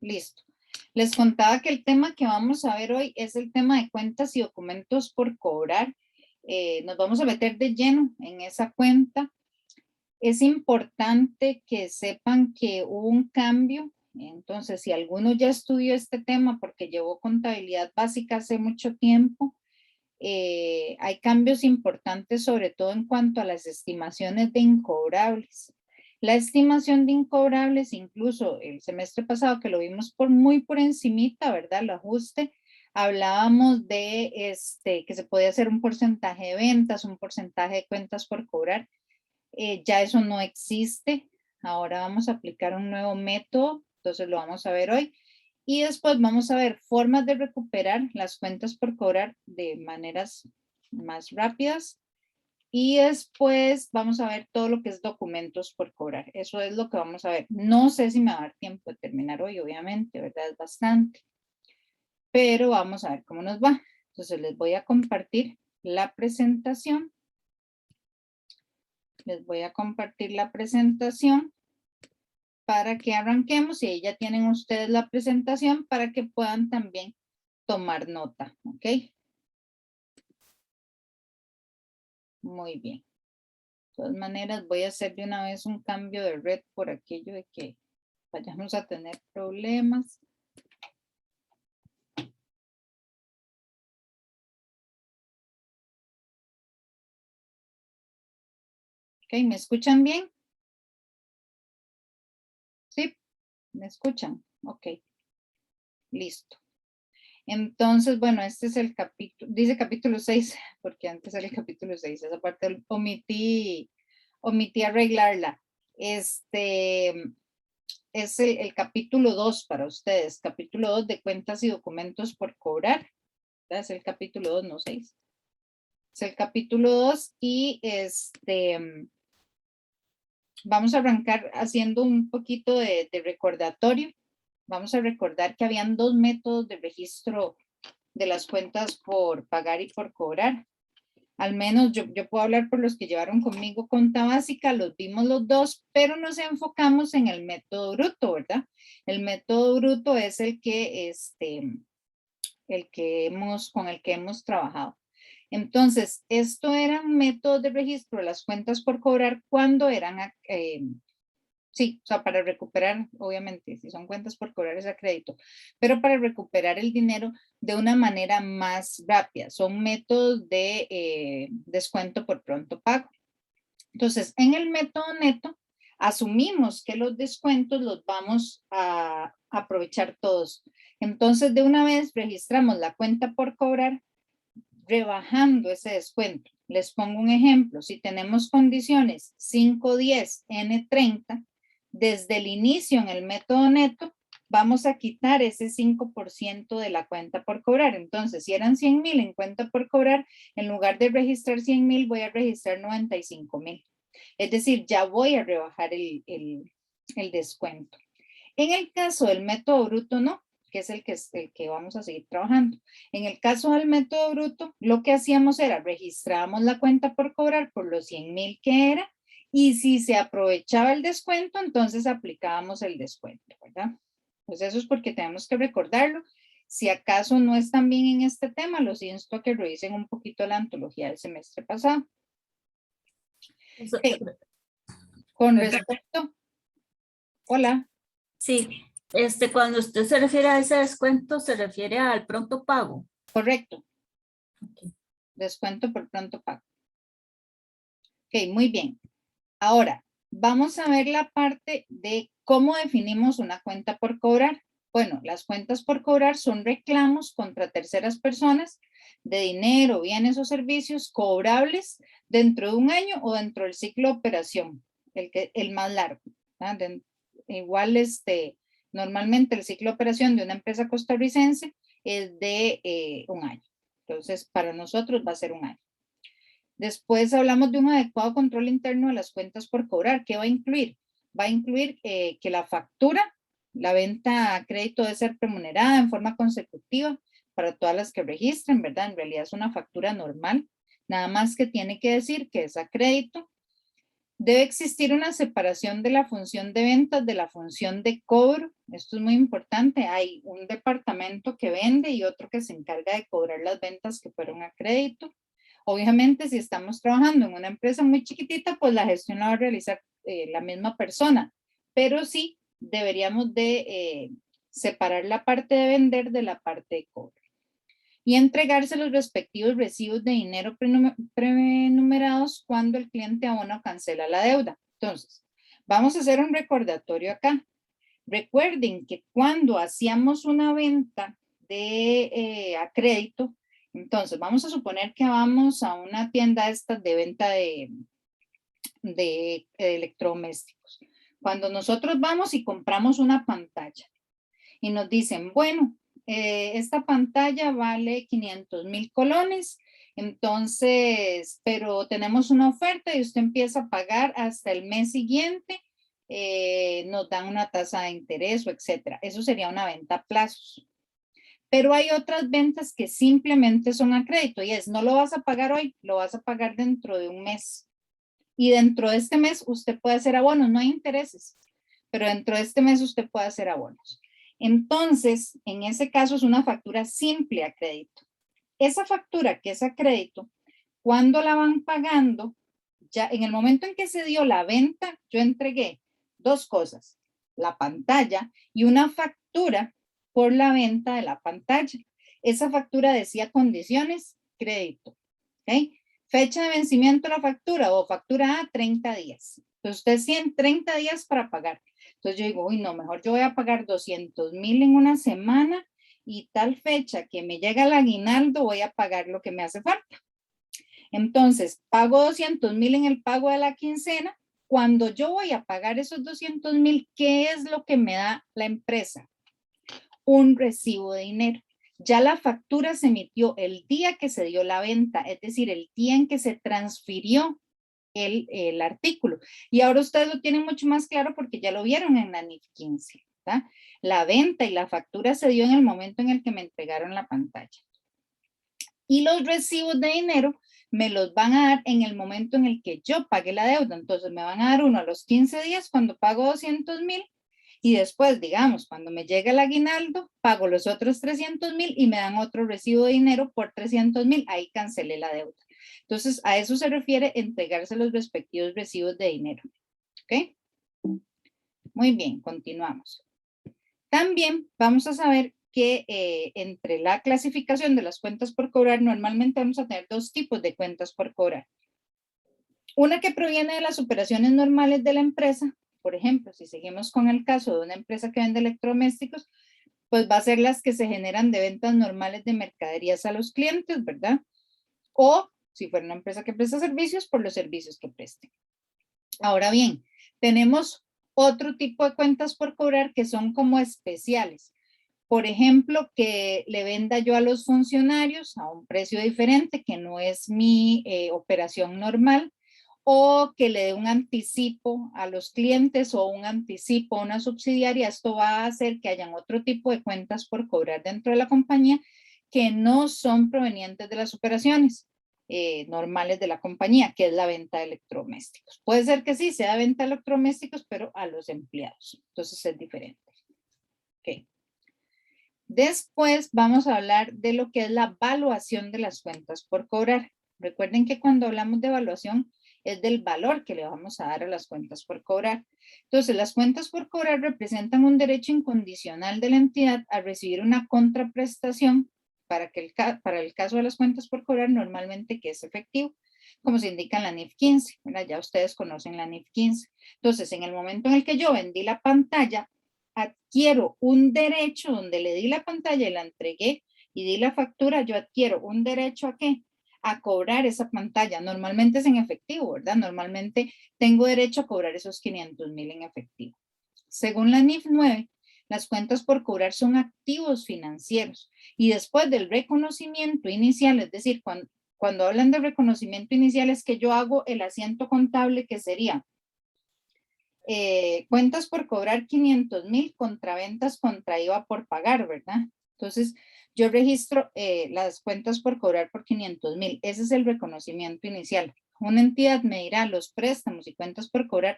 Listo. Les contaba que el tema que vamos a ver hoy es el tema de cuentas y documentos por cobrar. Nos vamos a meter de lleno en esa cuenta. Es importante que sepan que hubo un cambio. Entonces, si alguno ya estudió este tema porque llevó contabilidad básica hace mucho tiempo, hay cambios importantes, sobre todo en cuanto a las estimaciones de incobrables. La estimación de incobrables, incluso el semestre pasado que lo vimos muy por encimita, ¿verdad? El ajuste, hablábamos de que se podía hacer un porcentaje de ventas, un porcentaje de cuentas por cobrar. Ya eso no existe. Ahora vamos a aplicar un nuevo método, entonces lo vamos a ver hoy. Y después vamos a ver formas de recuperar las cuentas por cobrar de maneras más rápidas. Y después vamos a ver todo lo que es documentos por cobrar. Eso es lo que vamos a ver. No sé si me va a dar tiempo de terminar hoy, obviamente, ¿verdad? Es bastante. Pero vamos a ver cómo nos va. Entonces les voy a compartir la presentación. Les voy a compartir la presentación para que arranquemos y ahí ya tienen ustedes la presentación para que puedan también tomar nota, ¿ok? Muy bien. De todas maneras, voy a hacer de una vez un cambio de red por aquello de que vayamos a tener problemas. Ok, ¿me escuchan bien? Sí, ¿me escuchan? Ok, listo. Entonces, bueno, este es el capítulo, dice capítulo 6, porque antes era el capítulo 6, esa parte omití arreglarla. Es el capítulo 2 para ustedes, capítulo 2 de cuentas y documentos por cobrar. Es el capítulo 2, no 6. Es el capítulo 2 y vamos a arrancar haciendo un poquito de recordatorio. Vamos a recordar que habían dos métodos de registro de las cuentas por pagar y por cobrar. Al menos yo puedo hablar por los que llevaron conmigo cuenta básica, los vimos los dos, pero nos enfocamos en el método bruto, ¿verdad? El método bruto es con el que hemos trabajado. Entonces, esto eran métodos de registro de las cuentas por cobrar cuando eran, sí, o sea, para recuperar, obviamente, si son cuentas por cobrar es a crédito, pero para recuperar el dinero de una manera más rápida. Son métodos de descuento por pronto pago. Entonces, en el método neto, asumimos que los descuentos los vamos a aprovechar todos. Entonces, de una vez registramos la cuenta por cobrar rebajando ese descuento. Les pongo un ejemplo. Si tenemos condiciones 5, 10, N 30, desde el inicio en el método neto, vamos a quitar ese 5% de la cuenta por cobrar. Entonces, si eran 100,000 en cuenta por cobrar, en lugar de registrar 100,000, voy a registrar 95,000. Es decir, ya voy a rebajar el descuento. En el caso del método bruto, no, que es el que vamos a seguir trabajando. En el caso del método bruto, lo que hacíamos era registrábamos la cuenta por cobrar por los 100,000 que era, y si se aprovechaba el descuento, entonces aplicábamos el descuento, ¿verdad? Pues eso es porque tenemos que recordarlo. Si acaso no están bien en este tema, los insto a que revisen un poquito la antología del semestre pasado. Okay. Con respecto, hola. Sí, cuando usted se refiere a ese descuento, se refiere al pronto pago. Correcto. Okay. Descuento por pronto pago. Ok, muy bien. Ahora, vamos a ver la parte de cómo definimos una cuenta por cobrar. Bueno, las cuentas por cobrar son reclamos contra terceras personas de dinero, bienes o servicios cobrables dentro de un año o dentro del ciclo de operación, el más largo. Igual, normalmente el ciclo de operación de una empresa costarricense es de un año. Entonces, para nosotros va a ser un año. Después hablamos de un adecuado control interno de las cuentas por cobrar. ¿Qué va a incluir? Va a incluir que la factura, la venta a crédito debe ser remunerada en forma consecutiva para todas las que registren, ¿verdad? En realidad es una factura normal, nada más que tiene que decir que es a crédito. Debe existir una separación de la función de ventas de la función de cobro. Esto es muy importante. Hay un departamento que vende y otro que se encarga de cobrar las ventas que fueron a crédito. Obviamente, si estamos trabajando en una empresa muy chiquitita, pues la gestión la va a realizar la misma persona. Pero sí, deberíamos de separar la parte de vender de la parte de cobro. Y entregarse los respectivos recibos de dinero prenumerados cuando el cliente abona o cancela la deuda. Entonces, vamos a hacer un recordatorio acá. Recuerden que cuando hacíamos una venta a crédito, entonces vamos a suponer que vamos a una tienda de venta de electrodomésticos. Cuando nosotros vamos y compramos una pantalla y nos dicen, bueno, esta pantalla vale 500,000 colones, entonces, pero tenemos una oferta y usted empieza a pagar hasta el mes siguiente, nos dan una tasa de interés o etcétera. Eso sería una venta a plazos. Pero hay otras ventas que simplemente son a crédito y es, no lo vas a pagar hoy, lo vas a pagar dentro de un mes. Y dentro de este mes usted puede hacer abonos, no hay intereses, pero dentro de este mes usted puede hacer abonos. Entonces, en ese caso es una factura simple a crédito. Esa factura que es a crédito, cuando la van pagando, ya en el momento en que se dio la venta, yo entregué dos cosas, la pantalla y una factura por la venta de la pantalla. Esa factura decía condiciones, crédito. ¿Okay? Fecha de vencimiento de la factura o factura A, 30 días. Entonces usted tiene 30 días para pagar. Entonces yo digo, uy, no, mejor yo voy a pagar 200,000 en una semana y tal fecha que me llega el aguinaldo voy a pagar lo que me hace falta. Entonces, pago 200,000 en el pago de la quincena. Cuando yo voy a pagar esos 200,000, ¿qué es lo que me da la empresa? Un recibo de dinero. Ya la factura se emitió el día que se dio la venta, es decir, el día en que se transfirió el artículo. Y ahora ustedes lo tienen mucho más claro porque ya lo vieron en la NIF 15. ¿Tá? La venta y la factura se dio en el momento en el que me entregaron la pantalla. Y los recibos de dinero me los van a dar en el momento en el que yo pague la deuda. Entonces me van a dar uno a los 15 días cuando pago 200,000 y después, digamos, cuando me llega el aguinaldo, pago los otros 300,000 y me dan otro recibo de dinero por 300,000. Ahí cancelé la deuda. Entonces, a eso se refiere entregarse los respectivos recibos de dinero. ¿Ok? Muy bien, continuamos. También vamos a saber que entre la clasificación de las cuentas por cobrar, normalmente vamos a tener dos tipos de cuentas por cobrar. Una que proviene de las operaciones normales de la empresa. Por ejemplo, si seguimos con el caso de una empresa que vende electrodomésticos, pues va a ser las que se generan de ventas normales de mercaderías a los clientes, ¿verdad? O si fuera una empresa que presta servicios, por los servicios que preste. Ahora bien, tenemos otro tipo de cuentas por cobrar que son como especiales. Por ejemplo, que le venda yo a los funcionarios a un precio diferente, que no es mi operación normal, o que le dé un anticipo a los clientes o un anticipo a una subsidiaria. Esto va a hacer que hayan otro tipo de cuentas por cobrar dentro de la compañía que no son provenientes de las operaciones normales de la compañía, que es la venta de electrodomésticos. Puede ser que sí sea venta de electrodomésticos, pero a los empleados. Entonces es diferente. Okay. Después vamos a hablar de lo que es la evaluación de las cuentas por cobrar. Recuerden que cuando hablamos de evaluación es del valor que le vamos a dar a las cuentas por cobrar. Entonces, las cuentas por cobrar representan un derecho incondicional de la entidad a recibir una contraprestación para el caso de las cuentas por cobrar normalmente que es efectivo, como se indica en la NIF 15. ¿Verdad? Ya ustedes conocen la NIF 15. Entonces, en el momento en el que yo vendí la pantalla, adquiero un derecho donde le di la pantalla y la entregué y di la factura, yo adquiero un derecho ¿a qué? A cobrar esa pantalla. Normalmente es en efectivo, ¿verdad? Normalmente tengo derecho a cobrar esos 500,000 en efectivo. Según la NIF 9, las cuentas por cobrar son activos financieros y después del reconocimiento inicial, es decir, cuando hablan de reconocimiento inicial es que yo hago el asiento contable que sería cuentas por cobrar 500,000 contra ventas contra IVA por pagar, ¿verdad? Entonces, yo registro las cuentas por cobrar por 500,000. Ese es el reconocimiento inicial. una entidad medirá los préstamos y cuentas por cobrar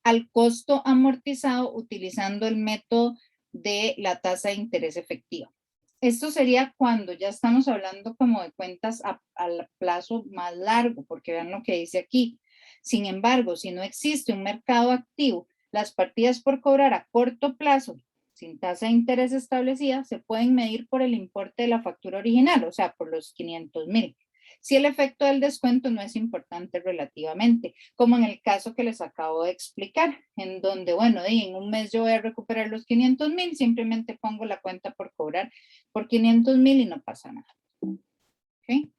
al costo amortizado utilizando el método de la tasa de interés efectiva. Esto sería cuando ya estamos hablando como de cuentas a plazo más largo, porque vean lo que dice aquí. Sin embargo, si no existe un mercado activo, las partidas por cobrar a corto plazo, sin tasa de interés establecida, se pueden medir por el importe de la factura original, o sea, por los 500,000. Si el efecto del descuento no es importante relativamente, como en el caso que les acabo de explicar, en donde, bueno, en un mes yo voy a recuperar los 500,000, simplemente pongo la cuenta por cobrar por 500,000 y no pasa nada. ¿Okay?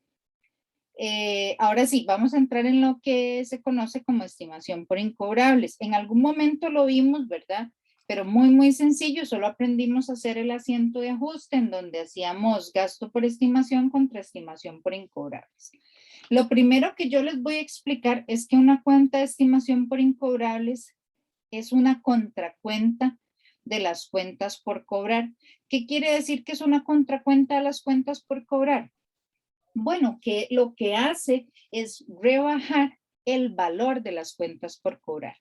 Ahora sí, vamos a entrar en lo que se conoce como estimación por incobrables. En algún momento lo vimos, ¿verdad? Pero muy sencillo, solo aprendimos a hacer el asiento de ajuste en donde hacíamos gasto por estimación contra estimación por incobrables. Lo primero que yo les voy a explicar es que una cuenta de estimación por incobrables es una contracuenta de las cuentas por cobrar. ¿Qué quiere decir que es una contracuenta de las cuentas por cobrar? Bueno, que lo que hace es rebajar el valor de las cuentas por cobrar.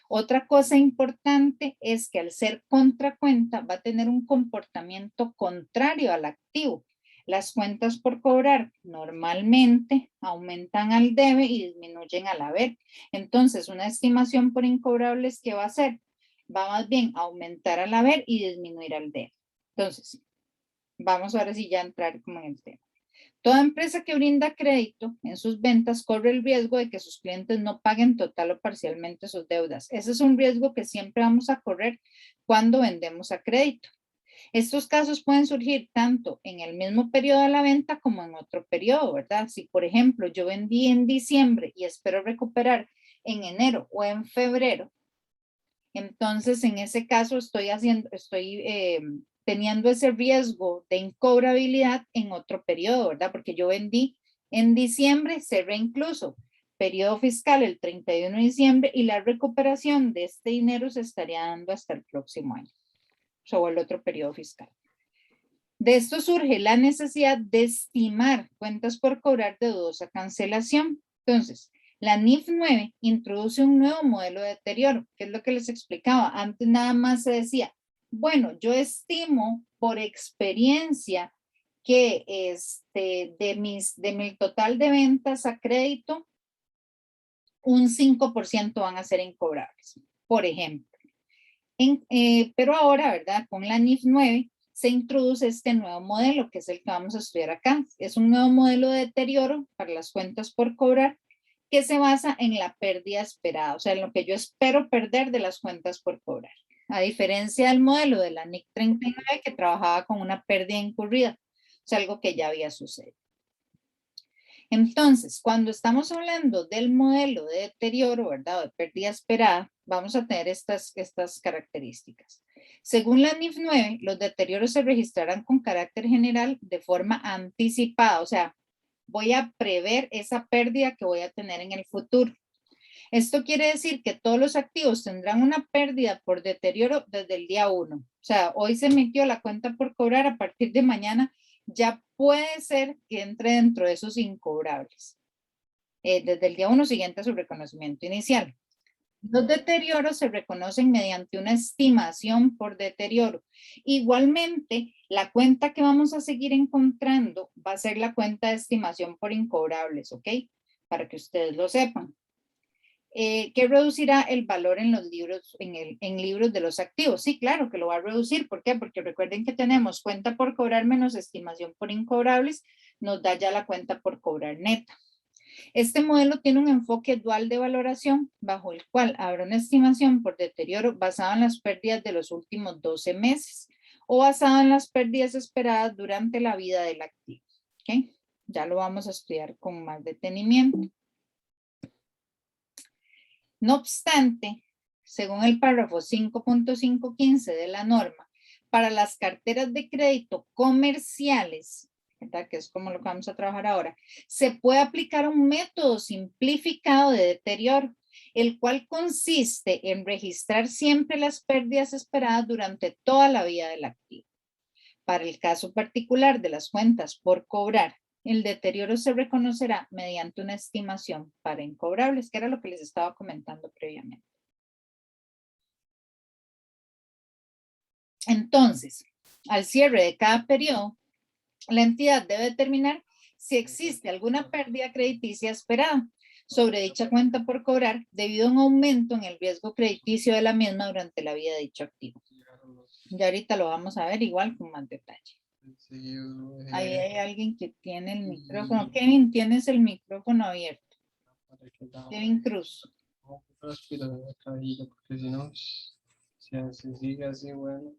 Otra cosa importante es que al ser contracuenta va a tener un comportamiento contrario al activo. Las cuentas por cobrar normalmente aumentan al debe y disminuyen al haber. Entonces, una estimación por incobrables, ¿qué va a hacer? Va más bien a aumentar al haber y disminuir al debe. Entonces, vamos ahora sí ya a entrar como en el tema. Toda empresa que brinda crédito en sus ventas corre el riesgo de que sus clientes no paguen total o parcialmente sus deudas. Ese es un riesgo que siempre vamos a correr cuando vendemos a crédito. Estos casos pueden surgir tanto en el mismo periodo de la venta como en otro periodo, ¿verdad? Si, por ejemplo, yo vendí en diciembre y espero recuperar en enero o en febrero, entonces en ese caso estoy teniendo ese riesgo de incobrabilidad en otro periodo, ¿verdad? Porque yo vendí en diciembre, cerré incluso periodo fiscal el 31 de diciembre y la recuperación de este dinero se estaría dando hasta el próximo año, sobre el otro periodo fiscal. De esto surge la necesidad de estimar cuentas por cobrar de dudosa cancelación. Entonces, la NIF 9 introduce un nuevo modelo de deterioro, que es lo que les explicaba. Antes nada más se decía, bueno, yo estimo por experiencia que de mi total de ventas a crédito, un 5% van a ser incobrables, por ejemplo. Pero ahora, ¿verdad? Con la NIF 9 se introduce este nuevo modelo, que es el que vamos a estudiar acá. Es un nuevo modelo de deterioro para las cuentas por cobrar, que se basa en la pérdida esperada, o sea, en lo que yo espero perder de las cuentas por cobrar. A diferencia del modelo de la NIC 39, que trabajaba con una pérdida incurrida, o sea, algo que ya había sucedido. Entonces, cuando estamos hablando del modelo de deterioro, ¿verdad? De pérdida esperada, vamos a tener estas características. Según la NIF 9, los deterioros se registrarán con carácter general de forma anticipada, o sea, voy a prever esa pérdida que voy a tener en el futuro. Esto quiere decir que todos los activos tendrán una pérdida por deterioro desde el día 1. O sea, hoy se emitió la cuenta por cobrar, a partir de mañana ya puede ser que entre dentro de esos incobrables. Desde el día 1 siguiente a su reconocimiento inicial. Los deterioros se reconocen mediante una estimación por deterioro. Igualmente, la cuenta que vamos a seguir encontrando va a ser la cuenta de estimación por incobrables, ¿ok? Para que ustedes lo sepan. ¿Qué reducirá el valor en los libros, en libros de los activos? Sí, claro que lo va a reducir. ¿Por qué? Porque recuerden que tenemos cuenta por cobrar menos estimación por incobrables, nos da ya la cuenta por cobrar neta. Este modelo tiene un enfoque dual de valoración, bajo el cual habrá una estimación por deterioro basada en las pérdidas de los últimos 12 meses o basada en las pérdidas esperadas durante la vida del activo. ¿Okay? Ya lo vamos a estudiar con más detenimiento. No obstante, según el párrafo 5.515 de la norma, para las carteras de crédito comerciales, ¿verdad? Que es como lo que vamos a trabajar ahora, se puede aplicar un método simplificado de deterioro, el cual consiste en registrar siempre las pérdidas esperadas durante toda la vida del activo. Para el caso particular de las cuentas por cobrar el deterioro se reconocerá mediante una estimación para incobrables, que era lo que les estaba comentando previamente. Entonces, al cierre de cada periodo, la entidad debe determinar si existe alguna pérdida crediticia esperada sobre dicha cuenta por cobrar debido a un aumento en el riesgo crediticio de la misma durante la vida de dicho activo. Ya ahorita lo vamos a ver igual con más detalle. Ahí hay alguien que tiene el micrófono. Kevin, tienes el micrófono abierto. Kevin Cruz. Porque si no, si sigue así, bueno.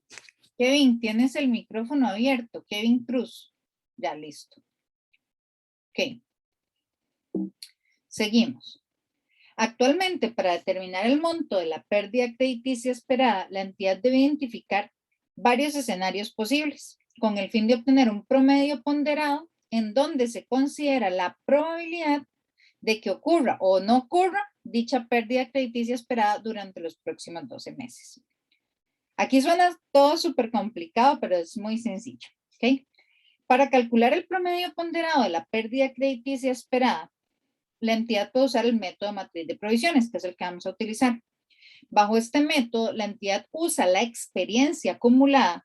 Kevin, tienes el micrófono abierto. Kevin Cruz. Ya, listo. Ok. Seguimos. Actualmente, para determinar el monto de la pérdida crediticia esperada, la entidad debe identificar varios escenarios posibles, con el fin de obtener un promedio ponderado en donde se considera la probabilidad de que ocurra o no ocurra dicha pérdida crediticia esperada durante los próximos 12 meses. Aquí suena todo súper complicado, pero es muy sencillo. ¿Okay? Para calcular el promedio ponderado de la pérdida crediticia esperada, la entidad puede usar el método de matriz de provisiones, que es el que vamos a utilizar. Bajo este método, la entidad usa la experiencia acumulada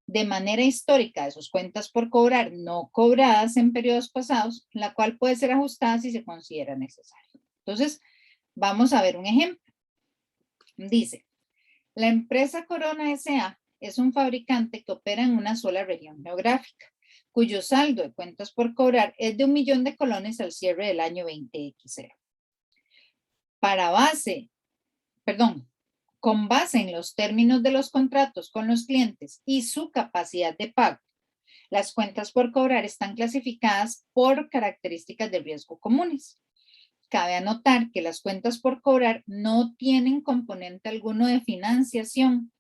de manera histórica de sus cuentas por cobrar no cobradas en periodos pasados, la cual puede ser ajustada si se considera necesario. Entonces, vamos a ver un ejemplo. Dice, la empresa Corona S.A. es un fabricante que opera en una sola región geográfica, cuyo saldo de cuentas por cobrar es de 1.000.000 de colones al cierre del año 20X0. Con base en los términos de los contratos con los clientes y su capacidad de pago, las cuentas por cobrar están clasificadas por características de riesgo comunes. Cabe anotar que las cuentas por cobrar no tienen componente alguno de financiación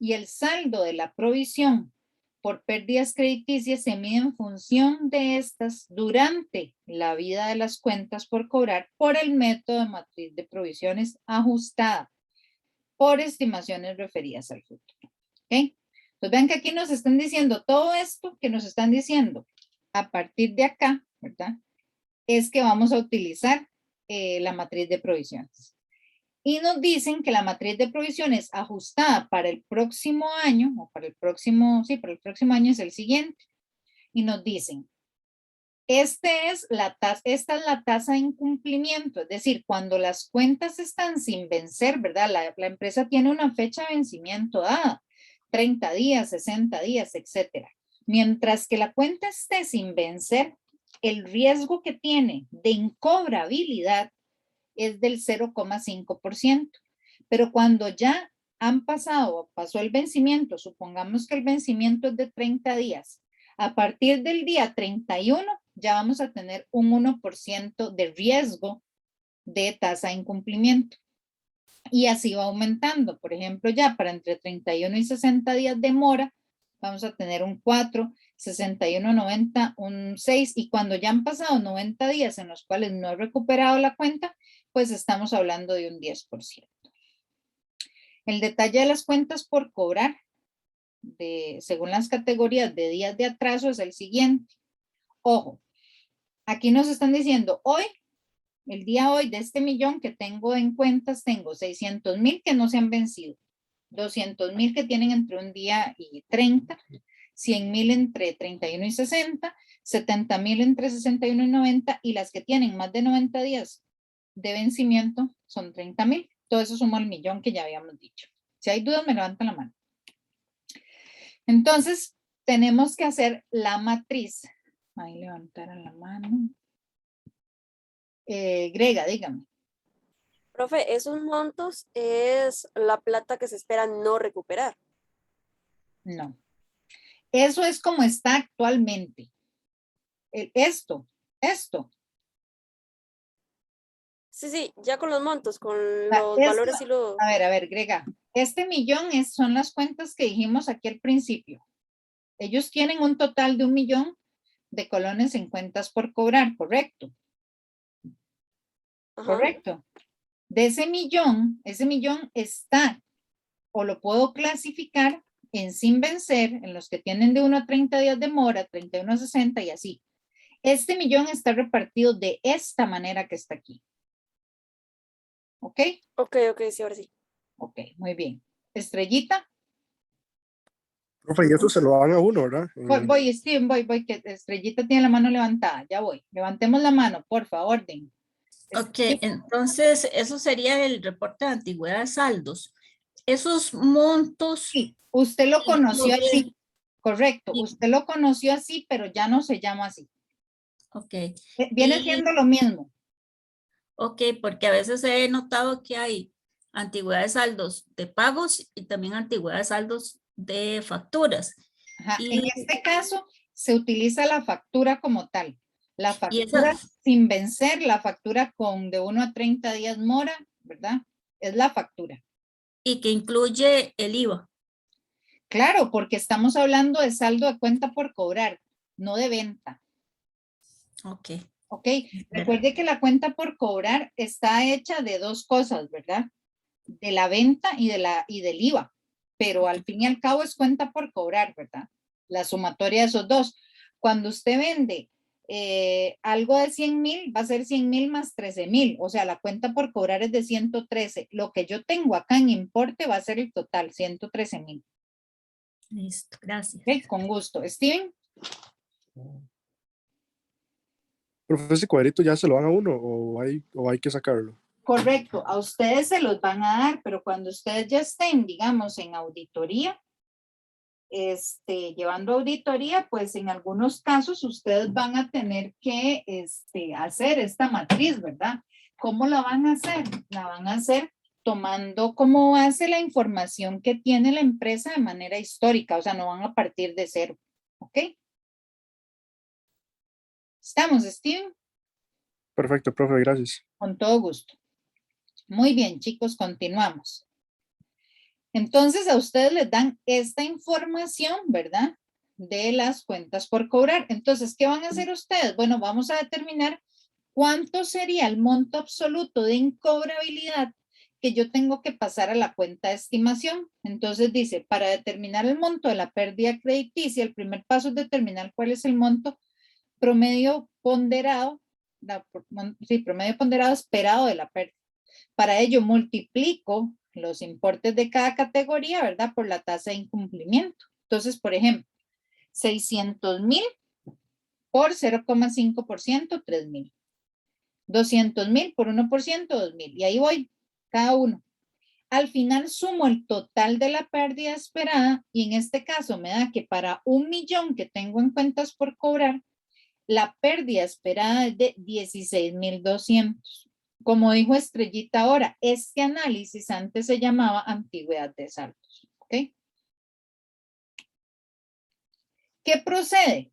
y el saldo de la provisión por pérdidas crediticias se mide en función de estas durante la vida de las cuentas por cobrar por el método de matriz de provisiones ajustada por estimaciones referidas al futuro. ¿Okay? Pues vean que aquí nos están diciendo todo esto que nos están diciendo a partir de acá, ¿verdad? Es que vamos a utilizar la matriz de provisiones. Y nos dicen que la matriz de provisiones ajustada para el próximo año, o para el próximo año es el siguiente. Y nos dicen, esta es la tasa de incumplimiento, es decir, cuando las cuentas están sin vencer, ¿verdad? La empresa tiene una fecha de vencimiento dada, 30 días, 60 días, etcétera. Mientras que la cuenta esté sin vencer, el riesgo que tiene de incobrabilidad es del 0,5%. Pero cuando ya pasó el vencimiento, supongamos que el vencimiento es de 30 días, a partir del día 31 ya vamos a tener un 1% de riesgo de tasa de incumplimiento. Y así va aumentando. Por ejemplo, ya para entre 31 y 60 días de mora, vamos a tener un 4, 61, 90, un 6. Y cuando ya han pasado 90 días en los cuales no he recuperado la cuenta, pues estamos hablando de un 10%. El detalle de las cuentas por cobrar, según las categorías de días de atraso, es el siguiente. Ojo, aquí nos están diciendo, el día hoy de este 1.000.000 que tengo en cuentas, tengo 600,000 que no se han vencido, 200,000 que tienen entre un día y 30, 100,000 entre 31 y 60, 70,000 entre 61 y 90, y las que tienen más de 90 días de vencimiento son 30,000. Todo eso suma al 1.000.000 que ya habíamos dicho. Si hay dudas, me levantan la mano. Entonces, tenemos que hacer la matriz. Ahí levantaron la mano. Grega, dígame. Profe, esos montos es la plata que se espera no recuperar. No. Eso es como está actualmente. Esto. Sí, ya con los montos, con los valores y los... A ver, Grega. Este 1.000.000 son las cuentas que dijimos aquí al principio. Ellos tienen un total de 1.000.000 de colones en cuentas por cobrar, ¿correcto? Ajá. Correcto. De ese millón está, o lo puedo clasificar en sin vencer, en los que tienen de 1 a 30 días de mora, 31 a 60 y así. Este millón está repartido de esta manera que está aquí. ¿Ok? Ok, sí, ahora sí. Ok, muy bien. Estrellita. Profe, y eso se lo dan a uno, ¿verdad? Voy, Steven, voy, que Estrellita tiene la mano levantada. Ya voy. Levantemos la mano, por favor, orden. Ok, entonces eso sería el reporte de antigüedad de saldos. Esos montos. Sí, usted lo conoció incluyen- así. Correcto, Sí. usted lo conoció así, pero ya no se llama así. Ok, Viene Y- siendo lo mismo. ok, porque a veces he notado que hay antigüedad de saldos de pagos y también antigüedad de saldos de facturas. Ajá. En Y, este caso, se utiliza la factura como tal. La y esa, factura sin vencer, la factura con de 1 a 30 días mora, ¿verdad? Es la factura. y que incluye el IVA. Claro, porque estamos hablando de saldo de cuenta por cobrar, no de venta. Ok. ¿Ok? Recuerde que la cuenta por cobrar está hecha de dos cosas, ¿verdad? De la venta y del IVA, pero al fin y al cabo es cuenta por cobrar, ¿verdad? La sumatoria de esos dos. Cuando usted vende algo de 100,000, va a ser 100,000 más 13,000, o sea, la cuenta por cobrar es de 113. Lo que yo tengo acá en importe va a ser el total, 113,000. Listo, gracias. Ok, con gusto. Steven. Profe, ese cuadrito ya se lo dan a uno o hay que sacarlo. Correcto, a ustedes se los van a dar, pero cuando ustedes ya estén, digamos, en auditoría, llevando auditoría, pues en algunos casos ustedes van a tener que hacer esta matriz, ¿verdad? ¿Cómo la van a hacer? La van a hacer tomando como base la información que tiene la empresa de manera histórica, o sea, no van a partir de cero, ¿ok? ¿Estamos, Steven? Perfecto, profe, gracias. Con todo gusto. Muy bien, chicos, continuamos. Entonces a ustedes les dan esta información, ¿verdad? De las cuentas por cobrar. Entonces, ¿qué van a hacer ustedes? Bueno, vamos a determinar cuánto sería el monto absoluto de incobrabilidad que yo tengo que pasar a la cuenta de estimación. Entonces dice, para determinar el monto de la pérdida crediticia, el primer paso es determinar cuál es el monto promedio ponderado, promedio ponderado esperado de la pérdida. Para ello multiplico los importes de cada categoría, ¿verdad? Por la tasa de incumplimiento. Entonces, por ejemplo, 600,000 por 0,5%, 3,000. 200,000 por 1%, 2,000. Y ahí voy, cada uno. Al final sumo el total de la pérdida esperada y en este caso me da que para 1,000,000 que tengo en cuentas por cobrar, la pérdida esperada es de 16,200. Como dijo Estrellita ahora, este análisis antes se llamaba antigüedad de saldos. ¿Ok? ¿Qué procede?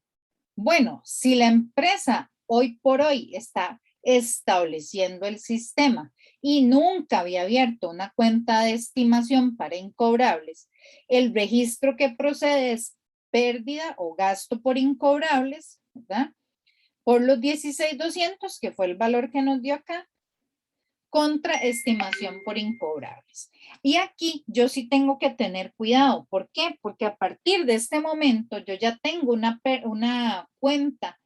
Bueno, si la empresa hoy por hoy está estableciendo el sistema y nunca había abierto una cuenta de estimación para incobrables, el registro que procede es pérdida o gasto por incobrables, ¿verdad? Por los 16,200, que fue el valor que nos dio acá, contra estimación por incobrables. Y aquí yo sí tengo que tener cuidado. ¿Por qué? Porque a partir de este momento yo ya tengo una cuenta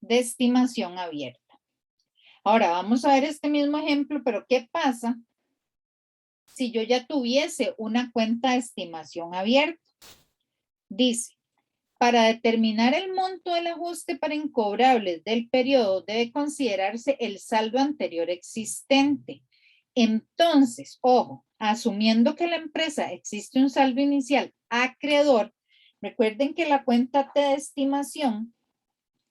de estimación abierta. Ahora vamos a ver este mismo ejemplo, pero ¿qué pasa si yo ya tuviese una cuenta de estimación abierta? Dice, para determinar el monto del ajuste para incobrables del periodo debe considerarse el saldo anterior existente. Entonces, ojo, asumiendo que la empresa existe un saldo inicial acreedor, recuerden que la cuenta de estimación,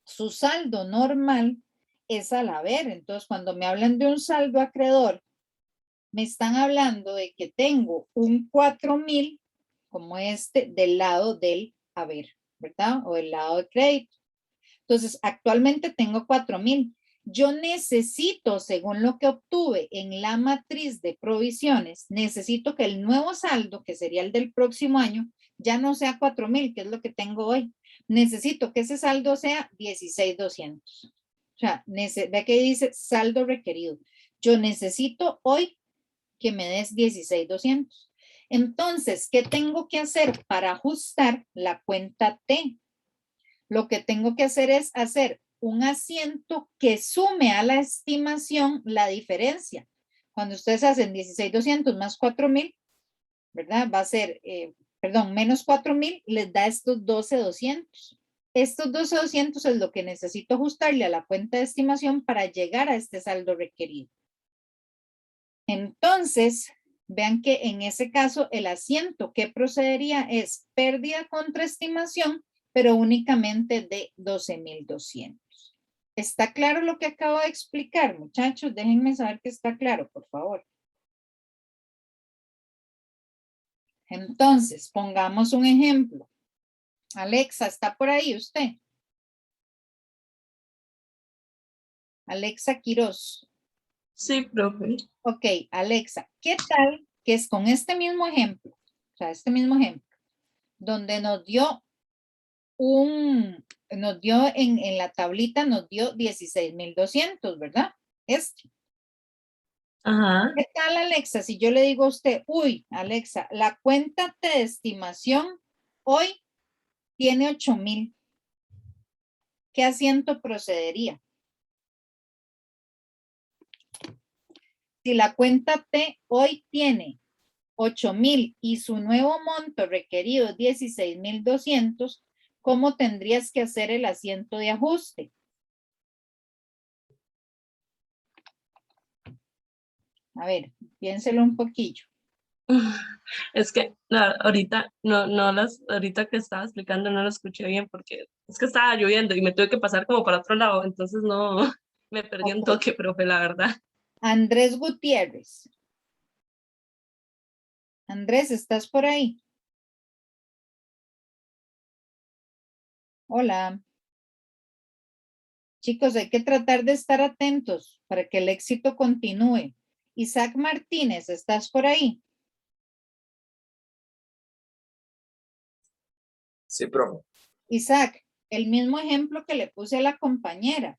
su saldo normal es al haber. Entonces, cuando me hablan de un saldo acreedor, me están hablando de que tengo un 4,000 como este del lado del haber, ¿verdad? O del lado de crédito. Entonces, actualmente tengo 4,000. Yo necesito, según lo que obtuve en la matriz de provisiones, necesito que el nuevo saldo, que sería el del próximo año, ya no sea 4,000, que es lo que tengo hoy. Necesito que ese saldo sea 16,200. O sea, ve que dice saldo requerido. Yo necesito hoy que me des 16,200. Entonces, ¿qué tengo que hacer para ajustar la cuenta T? Lo que tengo que hacer es hacer un asiento que sume a la estimación la diferencia. Cuando ustedes hacen 16,200 más 4,000, ¿verdad? Va a ser, perdón, menos 4,000 les da estos 12,200. Estos 12,200 es lo que necesito ajustarle a la cuenta de estimación para llegar a este saldo requerido. Entonces, vean que en ese caso el asiento que procedería es pérdida contra estimación, pero únicamente de 12,200. ¿Está claro lo que acabo de explicar, muchachos? Déjenme saber que está claro, por favor. Entonces, pongamos un ejemplo. Alexa, ¿está por ahí usted? Alexa Quiroz. Sí, profe. Ok, Alexa, ¿qué tal que es con este mismo ejemplo? O sea, este mismo ejemplo, donde nos dio en la tablita, nos dio 16,200, ¿verdad? Ajá. ¿Qué tal, Alexa? Si yo le digo a usted, uy, Alexa, la cuenta de estimación hoy tiene 8,000. ¿Qué asiento procedería? Si la cuenta T hoy tiene 8,000 y su nuevo monto requerido es 16,200, ¿cómo tendrías que hacer el asiento de ajuste? A ver, piénselo un poquillo. Es que ahorita ahorita que estaba explicando no lo escuché bien porque es que estaba lloviendo y me tuve que pasar como para otro lado, entonces no me perdí un Ok. toque, profe, la verdad. Andrés Gutiérrez. Andrés, ¿estás por ahí? Hola. Chicos, hay que tratar de estar atentos para que el éxito continúe. Isaac Martínez, ¿estás por ahí? Sí, profe. Isaac, el mismo ejemplo que le puse a la compañera.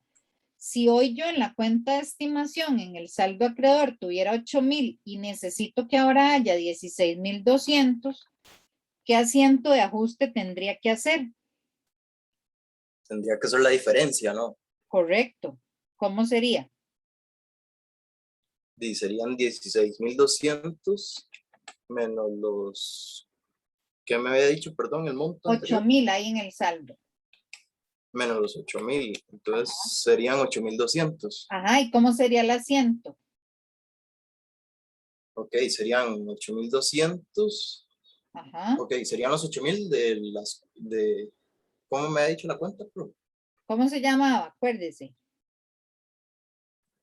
Si hoy yo en la cuenta de estimación en el saldo acreedor tuviera 8,000 y necesito que ahora haya 16,200, ¿qué asiento de ajuste tendría que hacer? Tendría que ser la diferencia, ¿no? Correcto. ¿Cómo sería? Y serían 16,200 menos los, ¿qué me había dicho? Perdón, el monto anterior. 8,000 ahí en el saldo. Menos los 8,000. Entonces serían 8,200. Ajá, ¿y cómo sería el asiento? Ok, serían 8,200. Ajá. Ok, serían los 8,000 de, ¿cómo me ha dicho la cuenta, profe? ¿Cómo se llamaba? Acuérdese.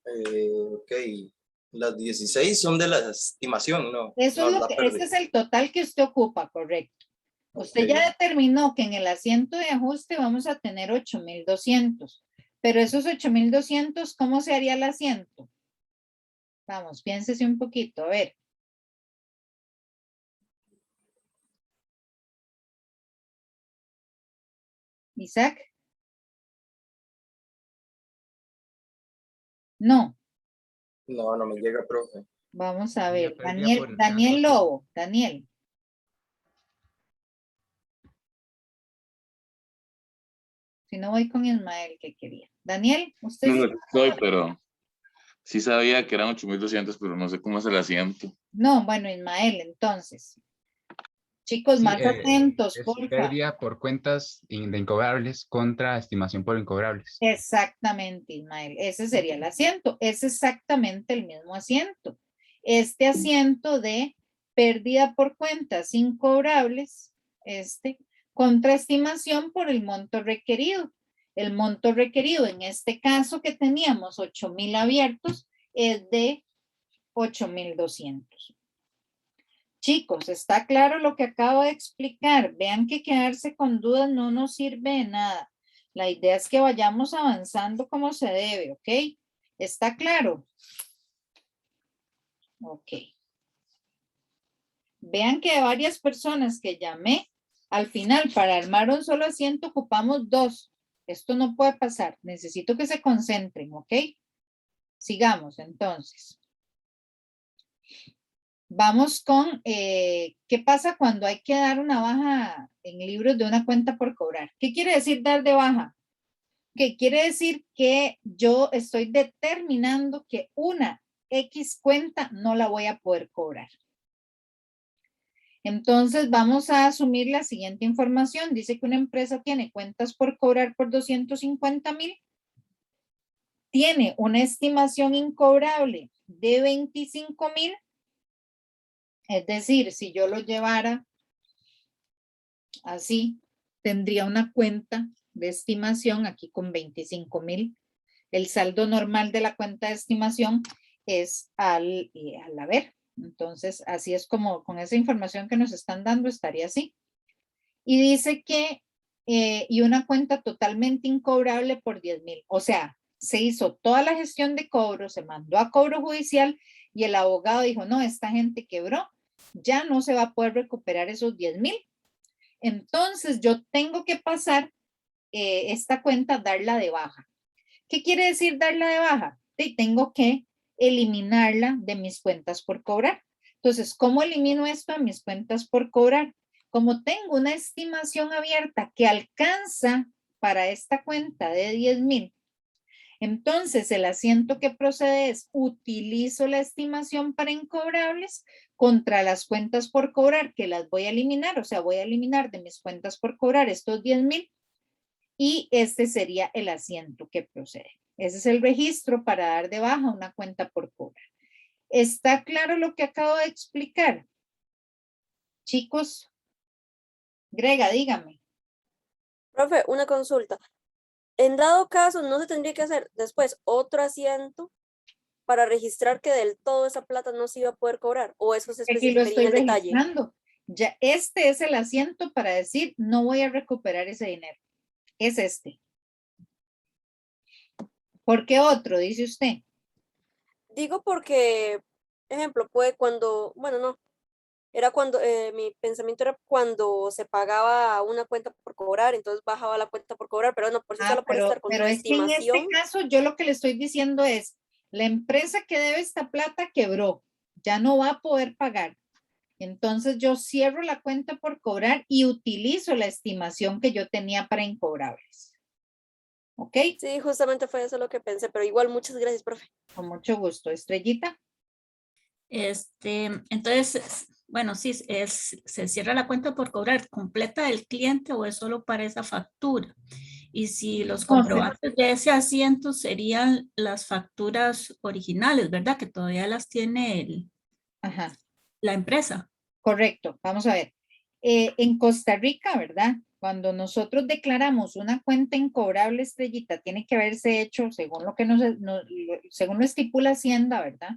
Ok, las 16 son de la estimación, ¿no? Eso No, es lo la que, ese pérdida. es el total que usted ocupa, correcto. Usted Ok. ya determinó que en el asiento de ajuste vamos a tener 8,200. Pero esos 8,200, ¿cómo se haría el asiento? Vamos, piénsese un poquito, a ver. Isaac. No, No, no me llega, profe. vamos a Ya ver. perdía por Daniel Lobo, Daniel. Si no voy con Ismael, que quería. Daniel, usted No sí. lo estoy, pero sí sabía que eran 8,200, pero no sé cómo es el asiento. No, bueno, Ismael, entonces. Chicos, Sí, más atentos, es porfa. pérdida por cuentas de incobrables contra estimación por incobrables. Exactamente, Ismael. Ese sería el asiento. Es exactamente el mismo asiento. Este asiento de pérdida por cuentas incobrables, contra estimación por el monto requerido. El monto requerido en este caso que teníamos 8,000 abiertos es de 8,200. Chicos, ¿está claro lo que acabo de explicar? Vean que quedarse con dudas no nos sirve de nada. La idea es que vayamos avanzando como se debe, ¿ok? ¿Está claro? Ok. Vean que varias personas que llamé, al final para armar un solo asiento ocupamos 2. Esto no puede pasar. Necesito que se concentren, ¿ok? Sigamos entonces. Vamos con qué pasa cuando hay que dar una baja en libros de una cuenta por cobrar. ¿Qué quiere decir dar de baja? Que quiere decir que yo estoy determinando que una X cuenta no la voy a poder cobrar. Entonces vamos a asumir la siguiente información. Dice que una empresa tiene cuentas por cobrar por 250,000. Tiene una estimación incobrable de 25,000. Es decir, si yo lo llevara así, tendría una cuenta de estimación aquí con 25,000. El saldo normal de la cuenta de estimación es al haber. Entonces, así es como con esa información que nos están dando, estaría así. Y dice que, y una cuenta totalmente incobrable por 10,000. O sea, se hizo toda la gestión de cobro, se mandó a cobro judicial y el abogado dijo, no, esta gente quebró, ya no se va a poder recuperar esos 10,000. Entonces, yo tengo que pasar esta cuenta, darla de baja. ¿Qué quiere decir darla de baja? Sí, tengo que eliminarla de mis cuentas por cobrar. Entonces, ¿cómo elimino esto de mis cuentas por cobrar? Como tengo una estimación abierta que alcanza para esta cuenta de 10,000, entonces el asiento que procede es utilizo la estimación para incobrables contra las cuentas por cobrar que las voy a eliminar, o sea, voy a eliminar de mis cuentas por cobrar estos 10,000 y este sería el asiento que procede. Ese es el registro para dar de baja una cuenta por cobrar. ¿Está claro lo que acabo de explicar? Chicos, Grega, dígame. Profe, una consulta. En dado caso, ¿no se tendría que hacer después otro asiento para registrar que del todo esa plata no se iba a poder cobrar? ¿O eso se Aquí lo especificaría estoy en detalle? registrando. Ya, este es el asiento para decir no voy a recuperar ese dinero. Es este. ¿Por qué otro? Dice usted. Digo porque, ejemplo, puede cuando, bueno, no, era cuando, mi pensamiento era cuando se pagaba una cuenta por cobrar, entonces bajaba la cuenta por cobrar, pero no, por sí solo por estar con Pero su es que en este estimación. caso yo lo que le estoy diciendo es, la empresa que debe esta plata quebró, ya no va a poder pagar. Entonces yo cierro la cuenta por cobrar y utilizo la estimación que yo tenía para incobrables. ¿Ok? Sí, justamente fue eso lo que pensé, pero igual muchas gracias, profe. Con mucho gusto. Estrellita. Entonces, bueno, sí, se cierra la cuenta por cobrar completa del cliente o es solo para esa factura. Y si los comprobantes de ese asiento serían las facturas originales, ¿verdad? Que todavía las tiene Ajá. la empresa. Correcto. Vamos a ver. En Costa Rica, ¿verdad? Cuando nosotros declaramos una cuenta incobrable, Estrellita, tiene que haberse hecho según lo que según lo estipula Hacienda, ¿verdad?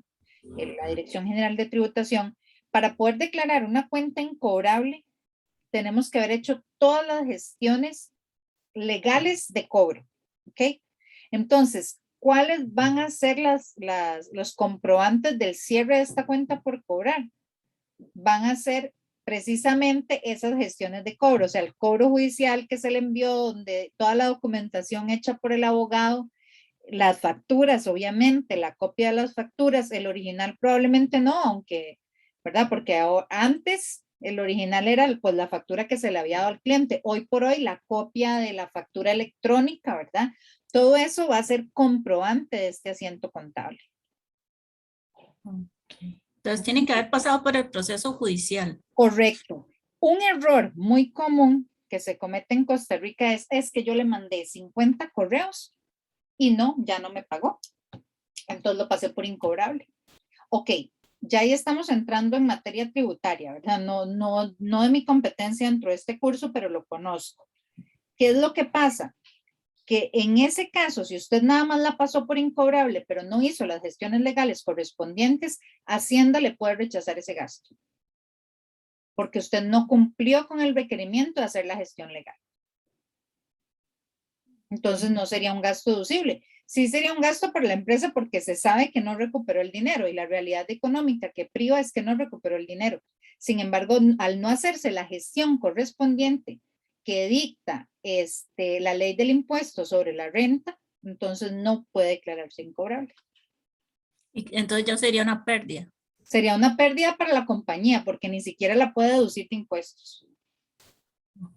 En la Dirección General de Tributación. Para poder declarar una cuenta incobrable, tenemos que haber hecho todas las gestiones legales de cobro, ¿ok? Entonces, ¿cuáles van a ser los comprobantes del cierre de esta cuenta por cobrar? Van a ser precisamente esas gestiones de cobro, o sea, el cobro judicial que se le envió, donde toda la documentación hecha por el abogado, las facturas, obviamente, la copia de las facturas, el original probablemente no, aunque, ¿verdad? Porque antes el original era pues la factura que se le había dado al cliente. Hoy por hoy la copia de la factura electrónica, ¿verdad? Todo eso va a ser comprobante de este asiento contable. Entonces tienen que haber pasado por el proceso judicial. Correcto. Un error muy común que se comete en Costa Rica es que yo le mandé 50 correos y no, ya no me pagó. Entonces lo pasé por incobrable. Ok, ya ahí estamos entrando en materia tributaria, ¿verdad? No de mi competencia dentro de este curso, pero lo conozco. ¿Qué es lo que pasa? Que en ese caso, si usted nada más la pasó por incobrable, pero no hizo las gestiones legales correspondientes, Hacienda le puede rechazar ese gasto. Porque usted no cumplió con el requerimiento de hacer la gestión legal. Entonces no sería un gasto deducible. Sí sería un gasto para la empresa porque se sabe que no recuperó el dinero y la realidad económica que priva es que no recuperó el dinero. Sin embargo, al no hacerse la gestión correspondiente que dicta la ley del impuesto sobre la renta, entonces no puede declararse incobrable. Y entonces ya sería una pérdida. Sería una pérdida para la compañía porque ni siquiera la puede deducir de impuestos.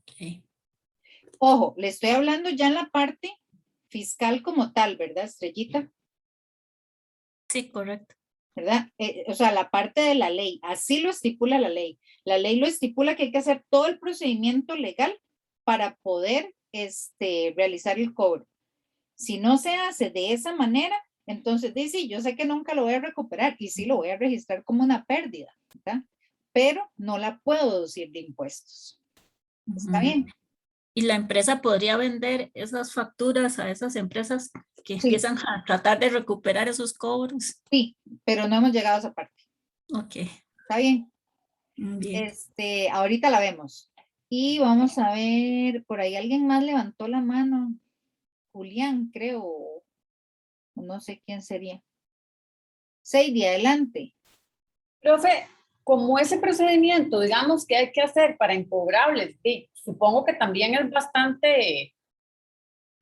Okay. Ojo, le estoy hablando ya en la parte fiscal como tal, ¿verdad, Estrellita? Sí, correcto. ¿Verdad? O sea, la parte de la ley, así lo estipula la ley. La ley lo estipula que hay que hacer todo el procedimiento legal para poder realizar el cobro. Si no se hace de esa manera, entonces dice, yo sé que nunca lo voy a recuperar y sí lo voy a registrar como una pérdida, ¿verdad? Pero no la puedo deducir de impuestos. ¿Está bien? Y la empresa podría vender esas facturas a esas empresas que Sí. empiezan a tratar de recuperar esos cobros. Sí, pero no hemos llegado a esa parte. Ok, ¿Está bien? bien. Ahorita la vemos. Y vamos a ver, por ahí alguien más levantó la mano. Julián, creo. O no sé quién sería. Seidy, adelante. Profe, como ese procedimiento, digamos, que hay que hacer para incobrables, sí, supongo que también es bastante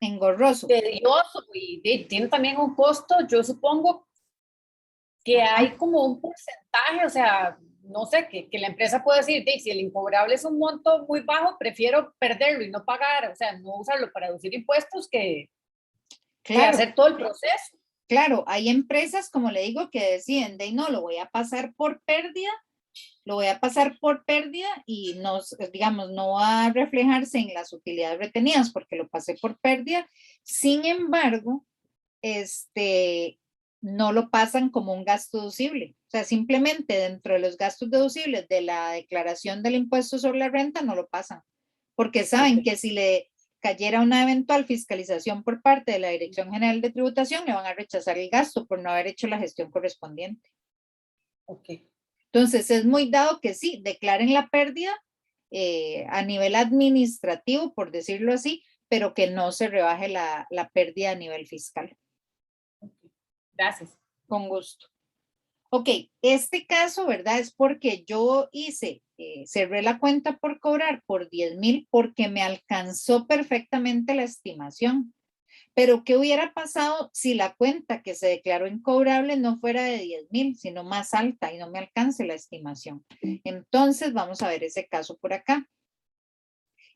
Engorroso. tedioso y tiene también un costo, yo supongo que hay como un porcentaje, o sea, no sé, que la empresa puede decir, si el incobrable es un monto muy bajo, prefiero perderlo y no pagar, o sea, no usarlo para deducir impuestos que Claro. hacer todo el proceso. Claro, hay empresas, como le digo, que deciden, no, lo voy a pasar por pérdida, y no, digamos, no va a reflejarse en las utilidades retenidas porque lo pasé por pérdida. Sin embargo, no lo pasan como un gasto deducible. O sea, simplemente dentro de los gastos deducibles de la declaración del impuesto sobre la renta no lo pasan, porque saben que si le cayera una eventual fiscalización por parte de la Dirección General de Tributación, le van a rechazar el gasto por no haber hecho la gestión correspondiente. Ok. Entonces, es muy dado que sí, declaren la pérdida a nivel administrativo, por decirlo así, pero que no se rebaje la pérdida a nivel fiscal. Gracias. Con gusto. Ok, este caso, ¿verdad? Es porque yo cerré la cuenta por cobrar por 10,000 porque me alcanzó perfectamente la estimación. Pero ¿qué hubiera pasado si la cuenta que se declaró incobrable no fuera de 10,000, sino más alta y no me alcance la estimación? Entonces, vamos a ver ese caso por acá.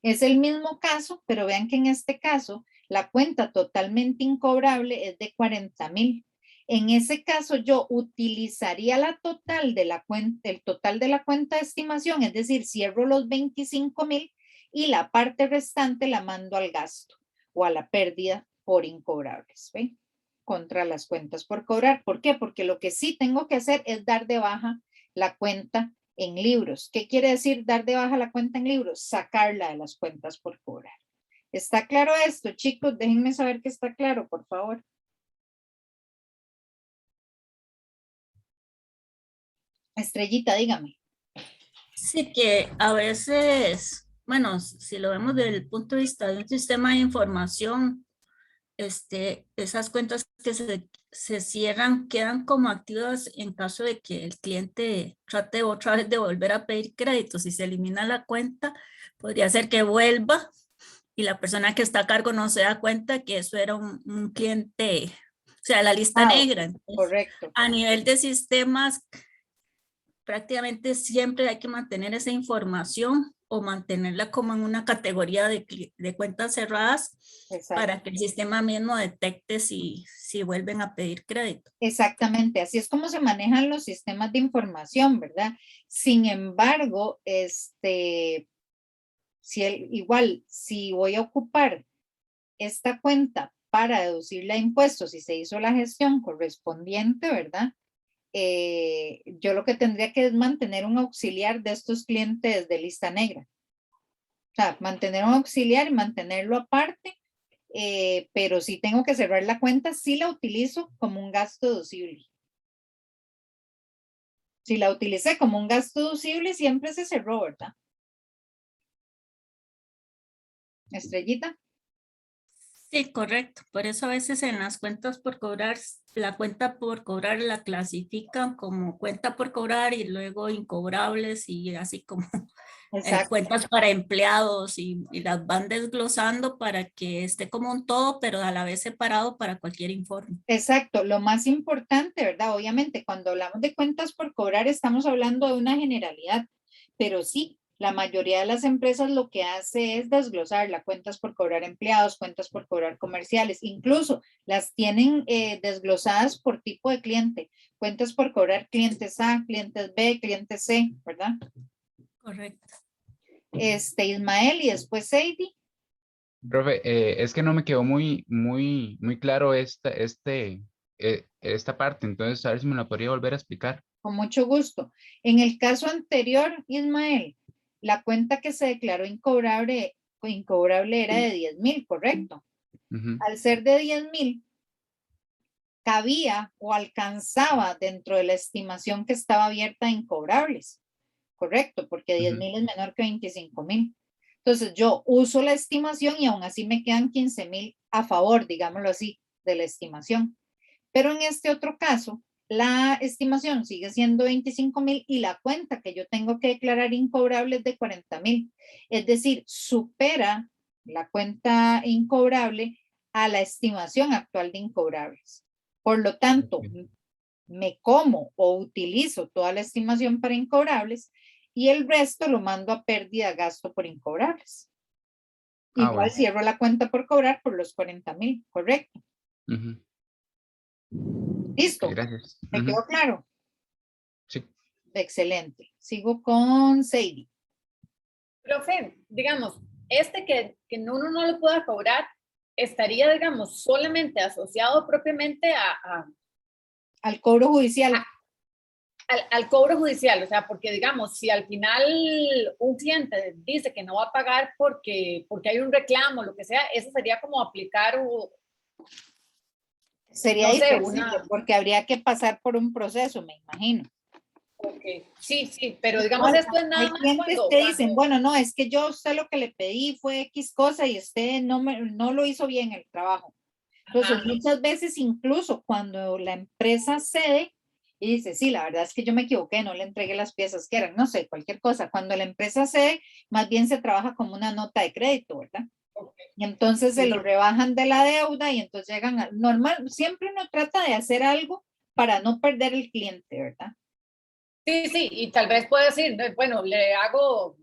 Es el mismo caso, pero vean que en este caso, la cuenta totalmente incobrable es de 40,000. En ese caso, yo utilizaría el total de la cuenta de estimación, es decir, cierro los 25,000 y la parte restante la mando al gasto o a la pérdida por incobrables, ¿ven? Contra las cuentas por cobrar. ¿Por qué? Porque lo que sí tengo que hacer es dar de baja la cuenta en libros. ¿Qué quiere decir dar de baja la cuenta en libros? Sacarla de las cuentas por cobrar. ¿Está claro esto, chicos? Déjenme saber que está claro, por favor. Estrellita, dígame. Sí, que a veces, bueno, si lo vemos desde el punto de vista de un sistema de información, esas cuentas que se cierran quedan como activas en caso de que el cliente trate otra vez de volver a pedir crédito. Si se elimina la cuenta, podría ser que vuelva y la persona que está a cargo no se da cuenta que eso era un cliente, o sea, la lista negra. Entonces, correcto. A nivel de sistemas, prácticamente siempre hay que mantener esa información o mantenerla como en una categoría de cuentas cerradas. Exacto. Para que el sistema mismo detecte si vuelven a pedir crédito. Exactamente, así es como se manejan los sistemas de información, ¿verdad? Sin embargo, si voy a ocupar esta cuenta para deducirle a impuestos y se hizo la gestión correspondiente, ¿verdad? Yo lo que tendría que es mantener un auxiliar de estos clientes de lista negra. O sea, mantener un auxiliar y mantenerlo aparte, pero si tengo que cerrar la cuenta, sí la utilizo como un gasto deducible. Si la utilicé como un gasto deducible, siempre se cerró, ¿verdad? Estrellita. Sí, correcto. Por eso a veces en las cuentas por cobrar, la cuenta por cobrar la clasifican como cuenta por cobrar y luego incobrables y así como cuentas para empleados y las van desglosando para que esté como un todo, pero a la vez separado para cualquier informe. Exacto. Lo más importante, ¿verdad? Obviamente, cuando hablamos de cuentas por cobrar, estamos hablando de una generalidad, pero sí, La mayoría de las empresas lo que hace es desglosar las cuentas por cobrar empleados, cuentas por cobrar comerciales, incluso las tienen desglosadas por tipo de cliente, cuentas por cobrar clientes A, clientes B, clientes C, ¿verdad? Correcto. Ismael y después Sadie. Profe, es que no me quedó muy claro esta parte, entonces a ver si me la podría volver a explicar. Con mucho gusto. En el caso anterior, Ismael, la cuenta que se declaró incobrable era de 10,000, ¿correcto? Ujú. Al ser de 10,000, cabía o alcanzaba dentro de la estimación que estaba abierta de incobrables, ¿correcto? Porque 10,000 es menor que 25,000. Entonces yo uso la estimación y aún así me quedan 15,000 a favor, digámoslo así, de la estimación. Pero en este otro caso, la estimación sigue siendo 25,000 y la cuenta que yo tengo que declarar incobrable es de 40,000. Es decir, supera la cuenta incobrable a la estimación actual de incobrables. Por lo tanto, me como o utilizo toda la estimación para incobrables y el resto lo mando a pérdida gasto por incobrables. Igual bueno. cierro la cuenta por cobrar por los 40,000, ¿correcto? Ujú. ¿Listo? Ok, gracias. ¿Me Ujú. quedó claro? Sí. Excelente. Sigo con Sadie. Profe, digamos, que uno no lo pueda cobrar, estaría, digamos, solamente asociado propiamente Al cobro judicial. al cobro judicial, o sea, porque digamos, si al final un cliente dice que no va a pagar porque hay un reclamo, lo que sea, eso sería como aplicar, Sería no sé, diferente porque habría que pasar por un proceso, me imagino. Okay. Sí, pero digamos Igual, esto es nada hay más clientes cuando... que dicen, bueno, no, es que yo usted lo que le pedí fue X cosa y usted no lo hizo bien el trabajo. Entonces, muchas veces incluso cuando la empresa cede y dice, sí, la verdad es que yo me equivoqué, no le entregué las piezas que eran, no sé, cualquier cosa. Cuando la empresa cede, más bien se trabaja como una nota de crédito, ¿verdad? Okay. Y entonces se lo rebajan de la deuda y entonces llegan a, normal, siempre uno trata de hacer algo para no perder el cliente, ¿verdad? Sí, y tal vez puede decir, bueno, le hago,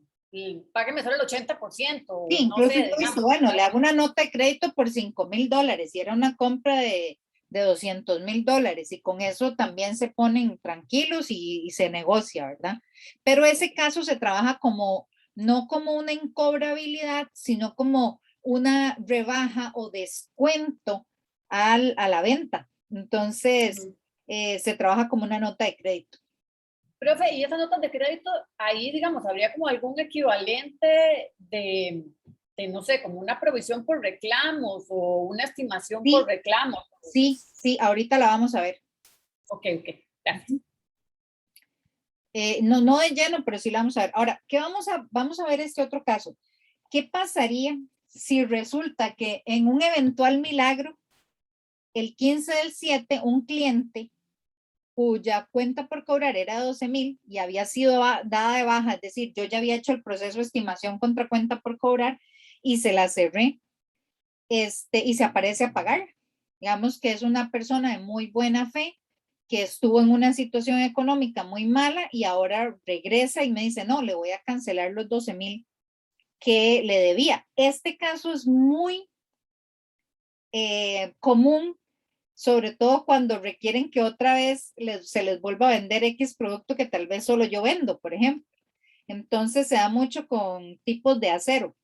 págueme solo el 80%, Sí, no incluso sé, yo he visto, digamos. bueno, le hago una nota de crédito por $5,000 y era una compra de $200,000 y con eso también se ponen tranquilos y se negocia, ¿verdad? Pero ese caso se trabaja como, no como una incobrabilidad, sino como una rebaja o descuento a la venta. Entonces, se trabaja como una nota de crédito. Profe, y esas notas de crédito, ahí, digamos, habría como algún equivalente de no sé, como una provisión por reclamos o una estimación por reclamos. Sí, ahorita la vamos a ver. Ok, gracias. No de lleno, pero sí la vamos a ver. Ahora, vamos a ver este otro caso. ¿Qué pasaría si resulta que en un eventual milagro, el 15/7, un cliente cuya cuenta por cobrar era 12,000 y había sido dada de baja, es decir, yo ya había hecho el proceso de estimación contra cuenta por cobrar y se la cerré, y se aparece a pagar? Digamos que es una persona de muy buena fe que estuvo en una situación económica muy mala y ahora regresa y me dice, no, le voy a cancelar los 12,000 que le debía. Este caso es muy común, sobre todo cuando requieren que otra vez se les vuelva a vender X producto que tal vez solo yo vendo, por ejemplo. Entonces se da mucho con tipos de acero.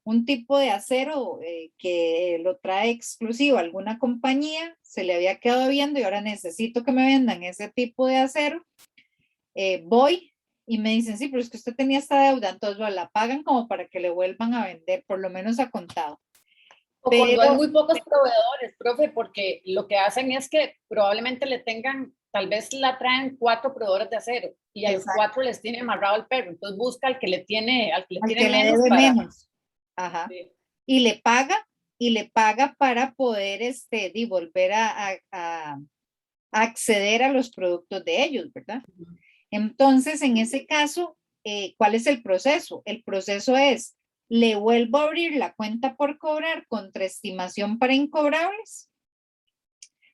Un tipo de acero que lo trae exclusivo a alguna compañía, se le había quedado viendo y ahora necesito que me vendan ese tipo de acero. Voy y me dicen, sí, pero es que usted tenía esta deuda, entonces la pagan como para que le vuelvan a vender, por lo menos a contado. O cuando hay muy pocos proveedores, profe, porque lo que hacen es que probablemente le tengan, tal vez la traen 4 proveedores de acero y a los 4 les tiene amarrado el perro, entonces busca al que le tiene menos debe para... menos. Ajá. Sí. Y le paga para poder volver a acceder a los productos de ellos, ¿verdad? Entonces, en ese caso, ¿cuál es el proceso? El proceso es, ¿le vuelvo a abrir la cuenta por cobrar contra estimación para incobrables?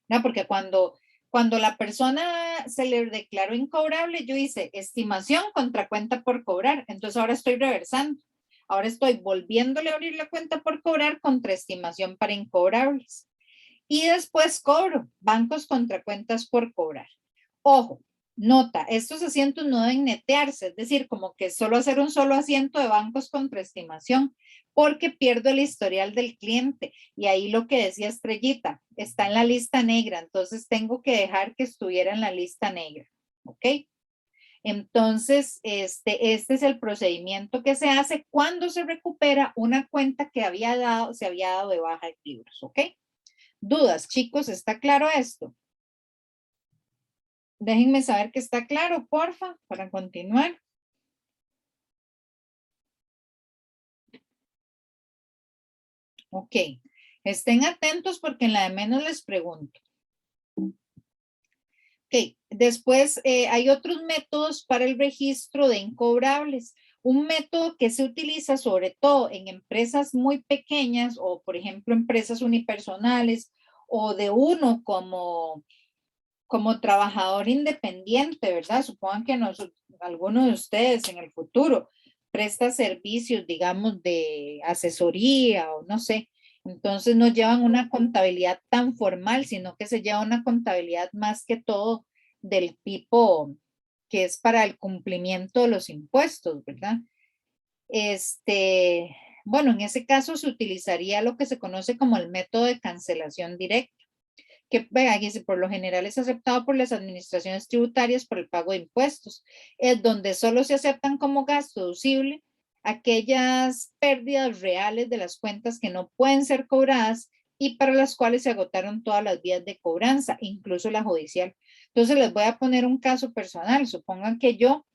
No, porque cuando Cuando la persona se le declaró incobrable, yo hice estimación contra cuenta por cobrar. Entonces ahora estoy reversando. Ahora estoy volviéndole a abrir la cuenta por cobrar contra estimación para incobrables. Y después cobro bancos contra cuentas por cobrar. Ojo, nota, estos asientos no deben netearse, es decir, como que solo hacer un solo asiento de bancos contra estimación, porque pierdo el historial del cliente. Y ahí lo que decía Estrellita, está en la lista negra, entonces tengo que dejar que estuviera en la lista negra. ¿Ok? Entonces, este es el procedimiento que se hace cuando se recupera una cuenta que se había dado de baja en libros. ¿Ok? ¿Dudas, chicos? ¿Está claro esto? Déjenme saber que está claro, porfa, para continuar. Ok, estén atentos porque en la de menos les pregunto. Ok, después hay otros métodos para el registro de incobrables. Un método que se utiliza sobre todo en empresas muy pequeñas o, por ejemplo, empresas unipersonales o de uno como trabajador independiente, ¿verdad? Supongan que alguno de ustedes en el futuro presta servicios, digamos, de asesoría o no sé. Entonces no llevan una contabilidad tan formal, sino que se lleva una contabilidad más que todo del tipo que es para el cumplimiento de los impuestos, ¿verdad? Bueno, en ese caso se utilizaría lo que se conoce como el método de cancelación directa, que dice, por lo general es aceptado por las administraciones tributarias por el pago de impuestos, es donde solo se aceptan como gasto deducible aquellas pérdidas reales de las cuentas que no pueden ser cobradas y para las cuales se agotaron todas las vías de cobranza, incluso la judicial. Entonces les voy a poner un caso personal. Supongan que yo,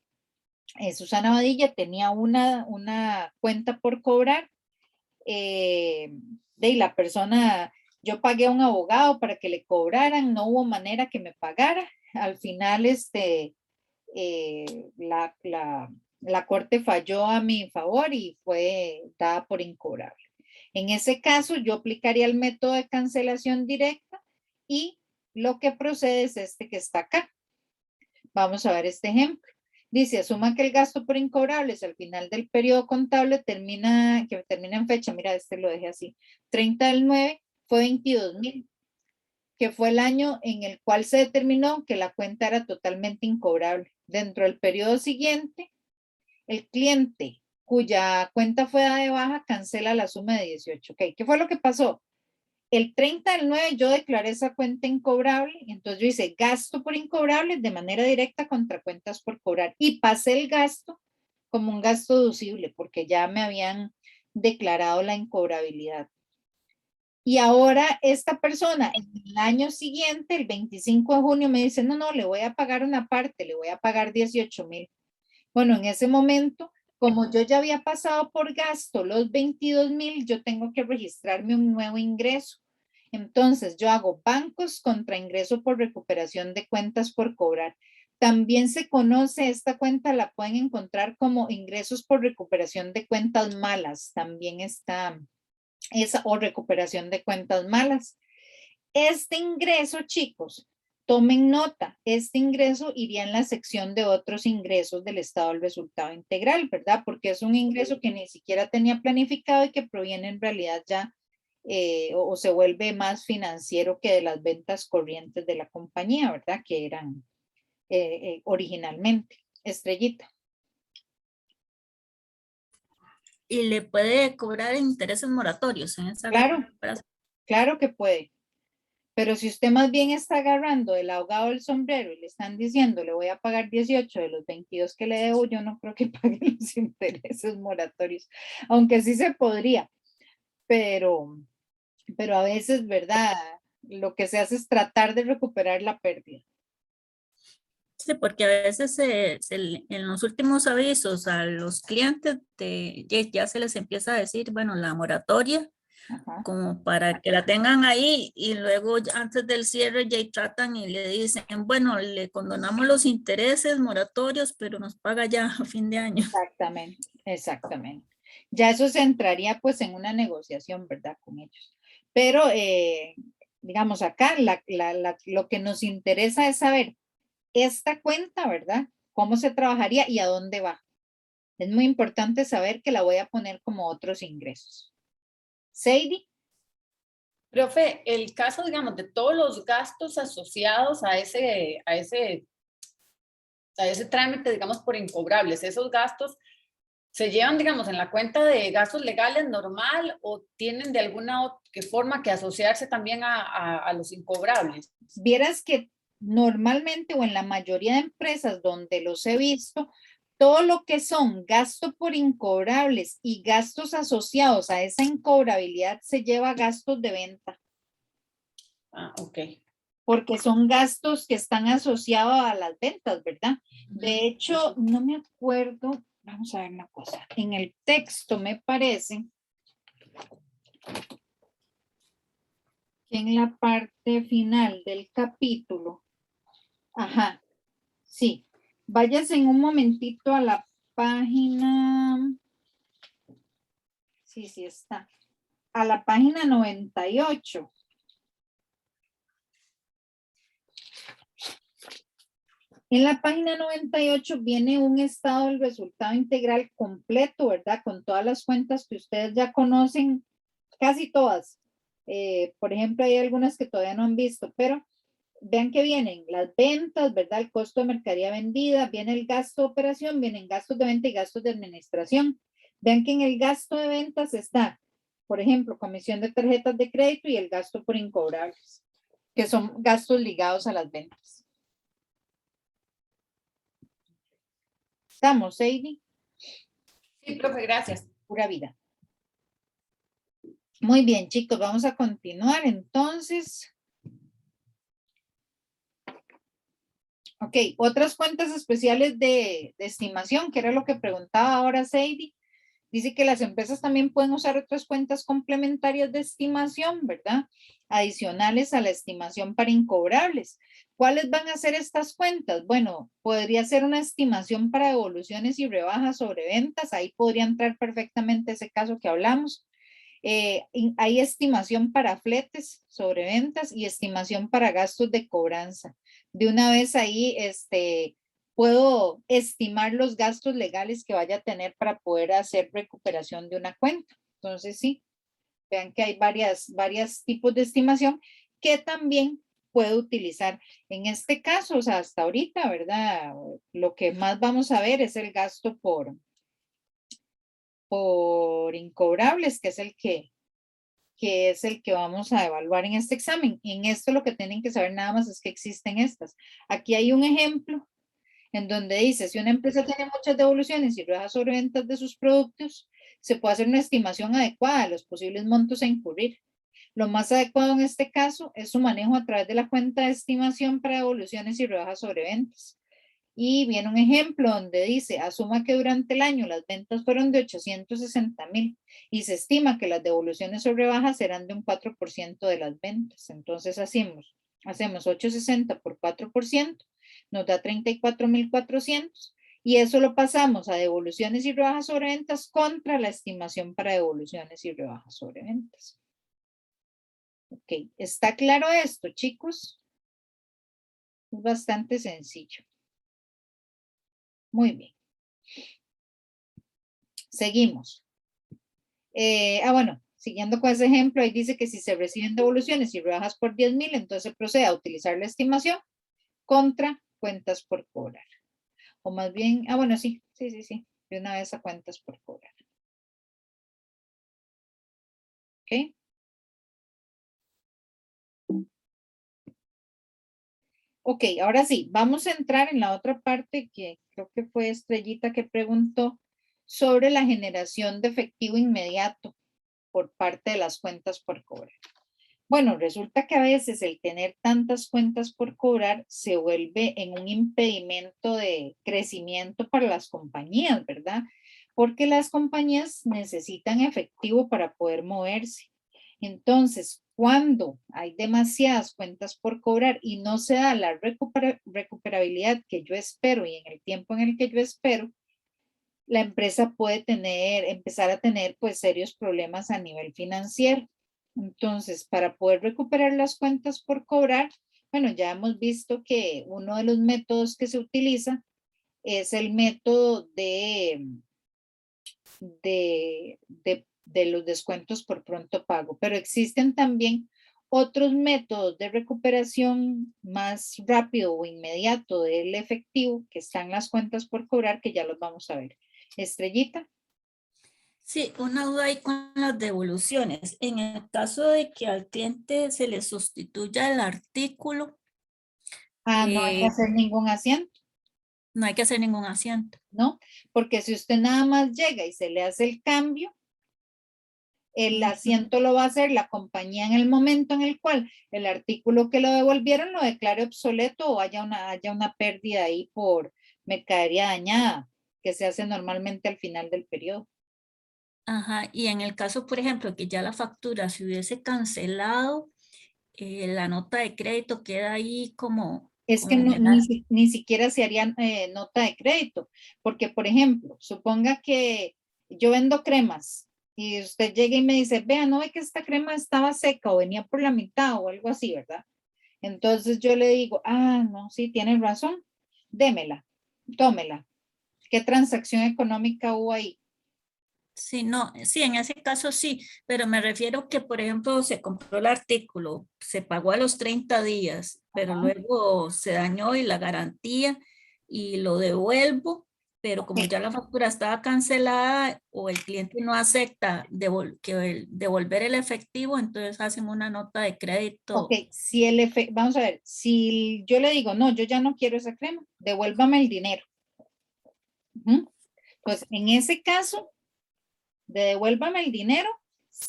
Susana Badilla, tenía una cuenta por cobrar de la persona, yo pagué a un abogado para que le cobraran, no hubo manera que me pagara. Al final, la corte falló a mi favor y fue dada por incobrable. En ese caso, yo aplicaría el método de cancelación directa y lo que procede es este que está acá. Vamos a ver este ejemplo. Dice, asuma que el gasto por incobrables al final del periodo contable que termina en fecha, mira, lo dejé así, 30/9, fue 22,000, que fue el año en el cual se determinó que la cuenta era totalmente incobrable. Dentro del periodo siguiente, el cliente cuya cuenta fue dada de baja cancela la suma de 18. Ok, ¿qué fue lo que pasó? El 30/9 yo declaré esa cuenta incobrable, y entonces yo hice gasto por incobrable de manera directa contra cuentas por cobrar y pasé el gasto como un gasto deducible porque ya me habían declarado la incobrabilidad. Y ahora esta persona en el año siguiente, el 25 de junio, me dice, no, le voy a pagar una parte, le voy a pagar 18,000. Bueno, en ese momento, como yo ya había pasado por gasto los 22,000, yo tengo que registrarme un nuevo ingreso. Entonces, yo hago bancos contra ingreso por recuperación de cuentas por cobrar. También se conoce esta cuenta, la pueden encontrar como ingresos por recuperación de cuentas malas. También está esa o recuperación de cuentas malas. Este ingreso, chicos, tomen nota, este ingreso iría en la sección de otros ingresos del estado del resultado integral, ¿verdad? Porque es un ingreso que ni siquiera tenía planificado y que proviene en realidad ya o se vuelve más financiero que de las ventas corrientes de la compañía, ¿verdad? Que eran originalmente. Estrellita. Y le puede cobrar intereses moratorios en esa Claro, recuperación. claro que puede. Pero si usted más bien está agarrando el ahogado del sombrero y le están diciendo, le voy a pagar 18 de los 22 que le debo, yo no creo que pague los intereses moratorios, aunque sí se podría, pero a veces, ¿verdad? Lo que se hace es tratar de recuperar la pérdida. Sí, porque a veces en los últimos avisos a los clientes ya se les empieza a decir, bueno, la moratoria, Ajá. como para que la tengan ahí y luego antes del cierre ya tratan y le dicen, bueno, le condonamos los intereses moratorios, pero nos paga ya a fin de año. Exactamente, exactamente. Ya eso se entraría pues en una negociación, ¿verdad? Con ellos. Pero digamos acá, lo que nos interesa es saber esta cuenta, ¿verdad? ¿Cómo se trabajaría y a dónde va? Es muy importante saber que la voy a poner como otros ingresos. Sadie. Profe, el caso, digamos, de todos los gastos asociados a ese trámite, digamos, por incobrables, esos gastos se llevan, digamos, en la cuenta de gastos legales normal o tienen de alguna forma que asociarse también a los incobrables. Vieras que normalmente o en la mayoría de empresas donde los he visto, todo lo que son gastos por incobrables y gastos asociados a esa incobrabilidad se lleva a gastos de venta. Ah, ok. Porque son gastos que están asociados a las ventas, ¿verdad? De hecho, no me acuerdo, vamos a ver una cosa, en el texto me parece que en la parte final del capítulo, ajá, sí, váyase en un momentito a la página, sí está, a la página 98. En la página 98 viene un estado del resultado integral completo, ¿verdad? Con todas las cuentas que ustedes ya conocen, casi todas. Por ejemplo, hay algunas que todavía no han visto, pero vean que vienen las ventas, ¿verdad? El costo de mercadería vendida, viene el gasto de operación, vienen gastos de venta y gastos de administración. Vean que en el gasto de ventas está, por ejemplo, comisión de tarjetas de crédito y el gasto por incobrables, que son gastos ligados a las ventas. ¿Estamos, Sadie? Sí, profe, gracias. Pura vida. Muy bien, chicos, vamos a continuar entonces. Ok, otras cuentas especiales de estimación, que era lo que preguntaba ahora Sadie. Dice que las empresas también pueden usar otras cuentas complementarias de estimación, ¿verdad? Adicionales a la estimación para incobrables. ¿Cuáles van a ser estas cuentas? Bueno, podría ser una estimación para devoluciones y rebajas sobre ventas. Ahí podría entrar perfectamente ese caso que hablamos. Hay estimación para fletes sobre ventas y estimación para gastos de cobranza. De una vez ahí, puedo estimar los gastos legales que vaya a tener para poder hacer recuperación de una cuenta. Entonces, sí, vean que hay varios tipos de estimación que también puedo utilizar. En este caso, o sea, hasta ahorita, ¿verdad? Lo que más vamos a ver es el gasto por incobrables, que es el que vamos a evaluar en este examen. En esto lo que tienen que saber nada más es que existen estas. Aquí hay un ejemplo en donde dice, si una empresa tiene muchas devoluciones y rebajas sobre ventas de sus productos, se puede hacer una estimación adecuada de los posibles montos a incurrir. Lo más adecuado en este caso es su manejo a través de la cuenta de estimación para devoluciones y rebajas sobre ventas. Y viene un ejemplo donde dice, asuma que durante el año las ventas fueron de 860,000 y se estima que las devoluciones o rebajas serán de un 4% de las ventas. Entonces hacemos 860 por 4%, nos da 34,400 y eso lo pasamos a devoluciones y rebajas sobre ventas contra la estimación para devoluciones y rebajas sobre ventas. Ok, ¿está claro esto, chicos? Es bastante sencillo. Muy bien. Seguimos. Bueno, siguiendo con ese ejemplo, ahí dice que si se reciben devoluciones y rebajas por 10,000, entonces procede a utilizar la estimación contra cuentas por cobrar. O más bien, bueno, sí, de una vez a cuentas por cobrar. ¿Ok? Ok, ahora sí, vamos a entrar en la otra parte que creo que fue Estrellita que preguntó sobre la generación de efectivo inmediato por parte de las cuentas por cobrar. Bueno, resulta que a veces el tener tantas cuentas por cobrar se vuelve en un impedimento de crecimiento para las compañías, ¿verdad? Porque las compañías necesitan efectivo para poder moverse. Entonces, cuando hay demasiadas cuentas por cobrar y no se da la recuperabilidad que yo espero y en el tiempo en el que yo espero, la empresa puede empezar a tener pues serios problemas a nivel financiero. Entonces, para poder recuperar las cuentas por cobrar, bueno, ya hemos visto que uno de los métodos que se utiliza es el método de los descuentos por pronto pago, pero existen también otros métodos de recuperación más rápido o inmediato del efectivo que están las cuentas por cobrar, que ya los vamos a ver. Estrellita. Sí, una duda ahí con las devoluciones. En el caso de que al cliente se le sustituya el artículo, No hay que hacer ningún asiento, no hay que hacer ningún asiento. ¿no? Porque si usted nada más llega y se le hace el cambio, el asiento lo va a hacer la compañía en el momento en el cual el artículo que lo devolvieron lo declare obsoleto o haya una pérdida ahí por mercadería dañada, que se hace normalmente al final del periodo. Ajá, y en el caso, por ejemplo, que ya la factura se hubiese cancelado, la nota de crédito queda ahí como... Es que ni siquiera se haría nota de crédito, porque por ejemplo, suponga que yo vendo cremas y usted llega y me dice, vea, no ve que esta crema estaba seca o venía por la mitad o algo así, ¿verdad? Entonces yo le digo, no, sí, tiene razón, démela, tómela. ¿Qué transacción económica hubo ahí? Sí, no, sí, en ese caso sí, pero me refiero que, por ejemplo, se compró el artículo, se pagó a los 30 días, pero luego se dañó y la garantía y lo devuelvo, pero como ya la factura estaba cancelada o el cliente no acepta devolver el efectivo, entonces hacen una nota de crédito. Ok, vamos a ver, si yo le digo, no, yo ya no quiero esa crema, devuélvame el dinero. Pues en ese caso, de devuélvame el dinero,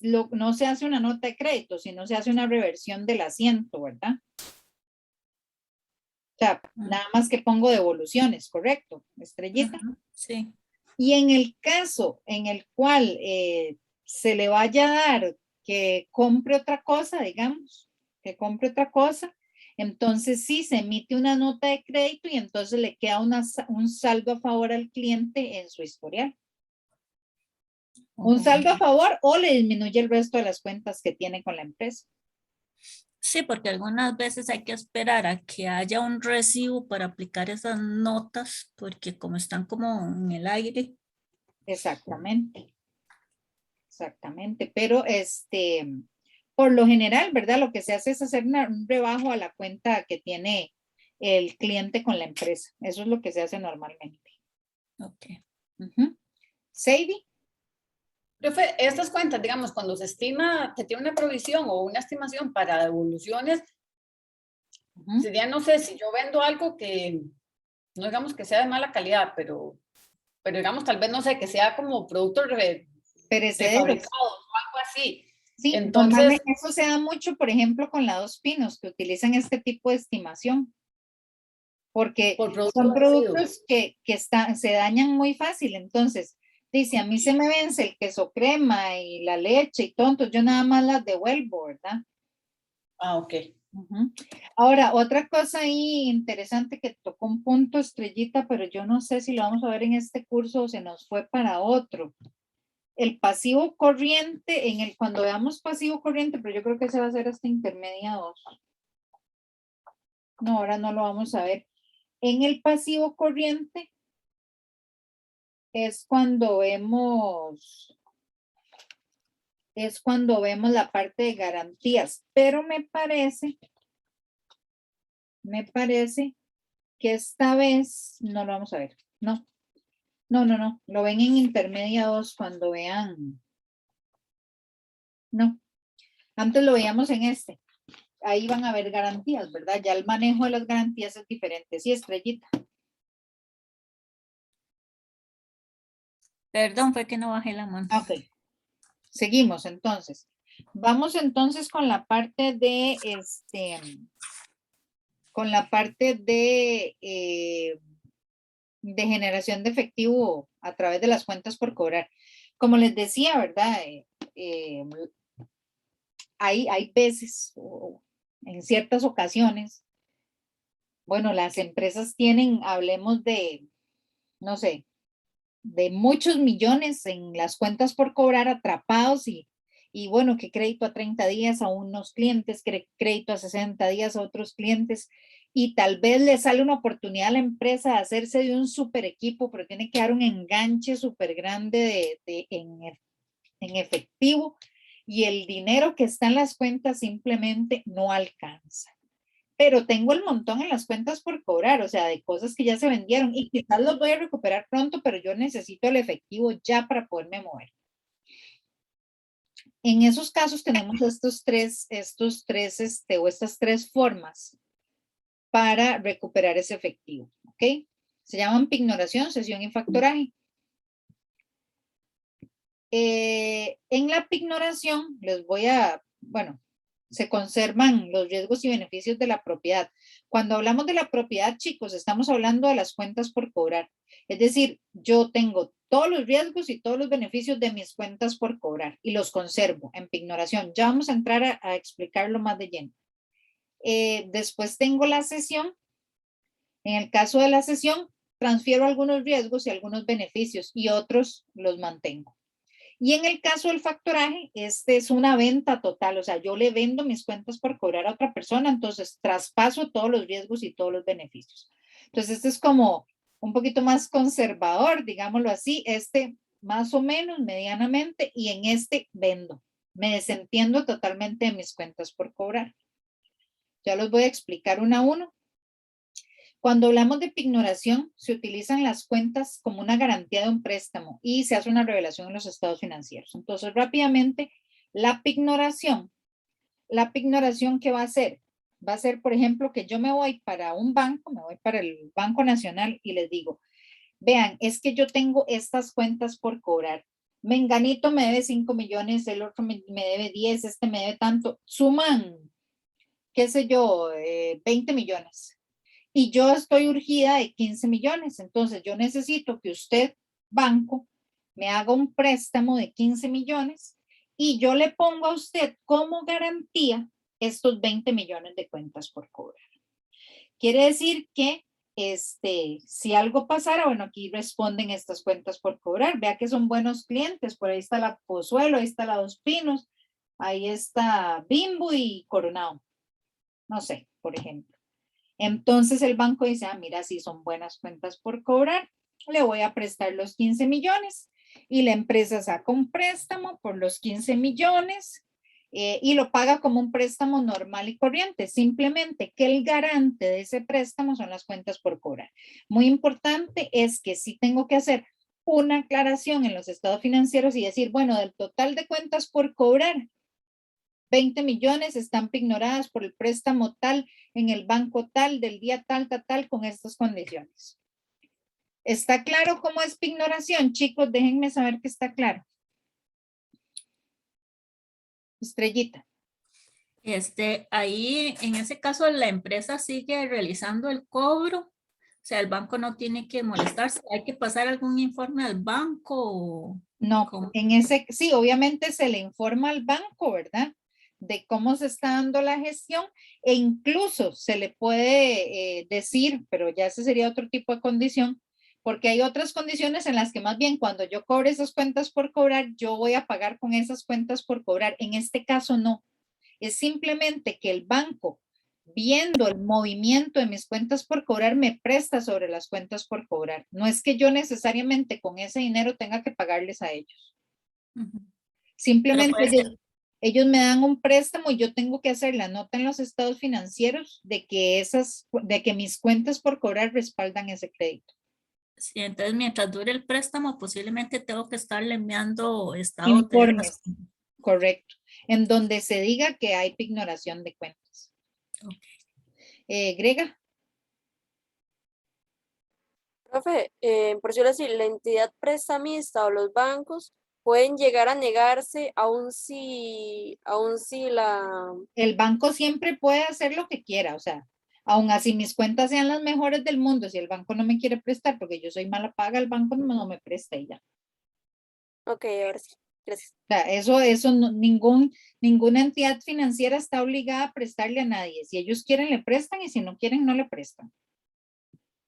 no se hace una nota de crédito, sino se hace una reversión del asiento, ¿verdad? O sea, nada más que pongo devoluciones, ¿correcto? Estrellita. Sí. Y en el caso en el cual se le vaya a dar que compre otra cosa, digamos, que compre otra cosa, entonces sí se emite una nota de crédito y entonces le queda un saldo a favor al cliente en su historial. Un saldo a favor o le disminuye el resto de las cuentas que tiene con la empresa. Sí, porque algunas veces hay que esperar a que haya un recibo para aplicar esas notas, porque como están como en el aire. Exactamente. Exactamente, pero por lo general, ¿verdad? Lo que se hace es hacer un rebajo a la cuenta que tiene el cliente con la empresa. Eso es lo que se hace normalmente. Ok. Sadie. Profe, estas cuentas, digamos, cuando se estima que tiene una provisión o una estimación para devoluciones, sería, no sé, si yo vendo algo que, no digamos que sea de mala calidad, pero digamos, tal vez, no sé, que sea como producto prefabricado o algo así. Sí, entonces eso se da mucho, por ejemplo, con la Dos Pinos, que utilizan este tipo de estimación. Porque son productos que se dañan muy fácil. Entonces, dice, a mí se me vence el queso crema y la leche y tontos, yo nada más las devuelvo, ¿verdad? Ok. Ahora, otra cosa ahí interesante que tocó un punto, Estrellita, pero yo no sé si lo vamos a ver en este curso o se nos fue para otro. El pasivo corriente, cuando veamos pasivo corriente, pero yo creo que se va a hacer hasta intermedia 2. No, ahora no lo vamos a ver. En el pasivo corriente es cuando vemos la parte de garantías, pero me parece que esta vez no lo vamos a ver. No, lo ven en intermedia 2 cuando vean. No, antes lo veíamos en este. Ahí van a ver garantías, ¿verdad? Ya el manejo de las garantías es diferente. Sí, Estrellita. Perdón, fue que no bajé la mano. Ok. Seguimos entonces. Vamos entonces con la parte de de generación de efectivo a través de las cuentas por cobrar. Como les decía, ¿verdad? Hay veces, o en ciertas ocasiones, bueno, las empresas tienen, hablemos de, no sé, de muchos millones en las cuentas por cobrar atrapados y y bueno, que crédito a 30 días a unos clientes, que crédito a 60 días a otros clientes, y tal vez le sale una oportunidad a la empresa de hacerse de un super equipo, pero tiene que dar un enganche súper grande en efectivo, y el dinero que está en las cuentas simplemente no alcanza. Pero tengo el montón en las cuentas por cobrar, o sea, de cosas que ya se vendieron, y quizás los voy a recuperar pronto, pero yo necesito el efectivo ya para poderme mover. En esos casos tenemos estas tres formas para recuperar ese efectivo, ¿ok? Se llaman pignoración, cesión y factoraje. En la pignoración se conservan los riesgos y beneficios de la propiedad. Cuando hablamos de la propiedad, chicos, estamos hablando de las cuentas por cobrar. Es decir, yo tengo todos los riesgos y todos los beneficios de mis cuentas por cobrar y los conservo en pignoración. Ya vamos a entrar a explicarlo más de lleno. Después tengo la cesión. En el caso de la cesión, transfiero algunos riesgos y algunos beneficios y otros los mantengo. Y en el caso del factoraje, este es una venta total, o sea, yo le vendo mis cuentas por cobrar a otra persona, entonces traspaso todos los riesgos y todos los beneficios. Entonces, este es como un poquito más conservador, digámoslo así, este más o menos, medianamente, y en este vendo. Me desentiendo totalmente de mis cuentas por cobrar. Ya los voy a explicar uno a uno. Cuando hablamos de pignoración, se utilizan las cuentas como una garantía de un préstamo y se hace una revelación en los estados financieros. Entonces, rápidamente, la pignoración, ¿qué va a hacer? Va a ser, por ejemplo, que yo me voy para un banco, me voy para el Banco Nacional y les digo, vean, es que yo tengo estas cuentas por cobrar. Menganito me debe 5 millones, el otro me debe 10, este me debe tanto. Suman, qué sé yo, 20 millones. Y yo estoy urgida de 15 millones. Entonces yo necesito que usted, banco, me haga un préstamo de 15 millones y yo le pongo a usted como garantía estos 20 millones de cuentas por cobrar. Quiere decir que si algo pasara, bueno, aquí responden estas cuentas por cobrar. Vea que son buenos clientes. Por ahí está la Pozuelo, ahí está la Dos Pinos, ahí está Bimbo y Coronado. No sé, por ejemplo. Entonces el banco dice, mira, si son buenas cuentas por cobrar, le voy a prestar los 15 millones y la empresa saca un préstamo por los 15 millones y lo paga como un préstamo normal y corriente. Simplemente que el garante de ese préstamo son las cuentas por cobrar. Muy importante es que sí tengo que hacer una aclaración en los estados financieros y decir, bueno, del total de cuentas por cobrar, 20 millones están pignoradas por el préstamo tal en el banco tal del día tal, con estas condiciones. ¿Está claro cómo es pignoración? Chicos, déjenme saber que está claro. Estrellita. Ahí, en ese caso, la empresa sigue realizando el cobro. O sea, el banco no tiene que molestarse. ¿Hay que pasar algún informe al banco? No, sí, obviamente se le informa al banco, ¿verdad? De cómo se está dando la gestión e incluso se le puede decir, pero ya ese sería otro tipo de condición, porque hay otras condiciones en las que más bien cuando yo cobre esas cuentas por cobrar, yo voy a pagar con esas cuentas por cobrar. En este caso no, es simplemente que el banco, viendo el movimiento de mis cuentas por cobrar, me presta sobre las cuentas por cobrar. No es que yo necesariamente con ese dinero tenga que pagarles a ellos. Simplemente ellos me dan un préstamo y yo tengo que hacer la nota en los estados financieros de que mis cuentas por cobrar respaldan ese crédito. Sí, entonces mientras dure el préstamo, posiblemente tengo que estarle enviando estados informes. Correcto. En donde se diga que hay pignoración de cuentas. Okay. Grega. Profe, por decirlo así, la entidad prestamista o los bancos pueden llegar a negarse aún si El banco siempre puede hacer lo que quiera, o sea, aún así mis cuentas sean las mejores del mundo, si el banco no me quiere prestar porque yo soy mala paga, el banco no me presta y ya. Ok, ahora sí, gracias. O sea, eso no, ninguna entidad financiera está obligada a prestarle a nadie. Si ellos quieren le prestan y si no quieren no le prestan.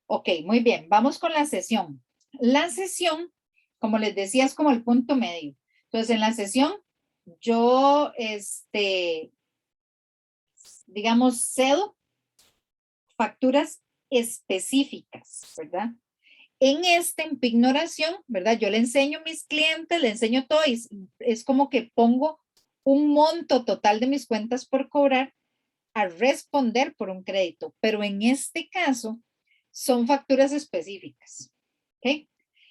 Ok, muy bien, vamos con la cesión. La cesión, como les decía, es como el punto medio. Entonces, en la cesión, yo, digamos, cedo facturas específicas, ¿verdad? En pignoración, ¿verdad? Yo le enseño a mis clientes, le enseño todo y es como que pongo un monto total de mis cuentas por cobrar a responder por un crédito, pero en este caso son facturas específicas, ¿ok?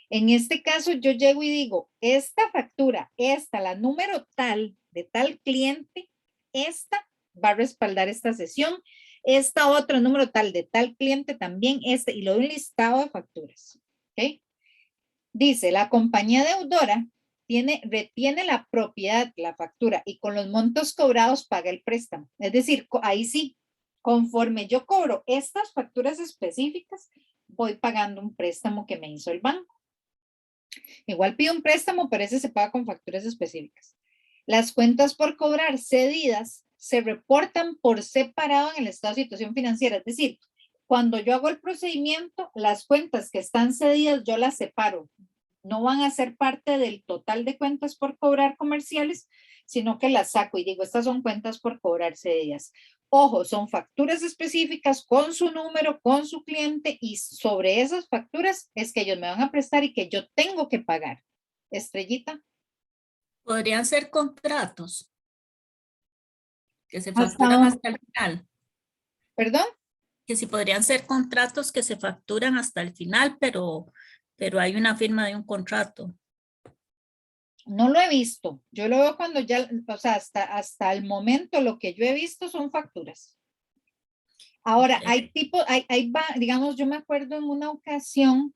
En este caso yo llego y digo, esta factura, la número tal de tal cliente, esta va a respaldar esta sesión, esta otra número tal de tal cliente también, y lo doy un listado de facturas, ¿ok? Dice, la compañía deudora retiene la propiedad, la factura, y con los montos cobrados paga el préstamo. Es decir, ahí sí, conforme yo cobro estas facturas específicas, voy pagando un préstamo que me hizo el banco. Igual pido un préstamo, pero ese se paga con facturas específicas. Las cuentas por cobrar cedidas se reportan por separado en el estado de situación financiera. Es decir, cuando yo hago el procedimiento, las cuentas que están cedidas yo las separo. No van a ser parte del total de cuentas por cobrar comerciales, sino que las saco y digo, estas son cuentas por cobrar cedidas. Ojo, son facturas específicas con su número, con su cliente, y sobre esas facturas es que ellos me van a prestar y que yo tengo que pagar. Estrellita. Podrían ser contratos que se facturan hasta el final. ¿Perdón? Que si podrían ser contratos que se facturan hasta el final, pero hay una firma de un contrato. No lo he visto. Yo lo veo cuando ya, o sea, hasta el momento lo que yo he visto son facturas. Ahora, hay digamos, yo me acuerdo en una ocasión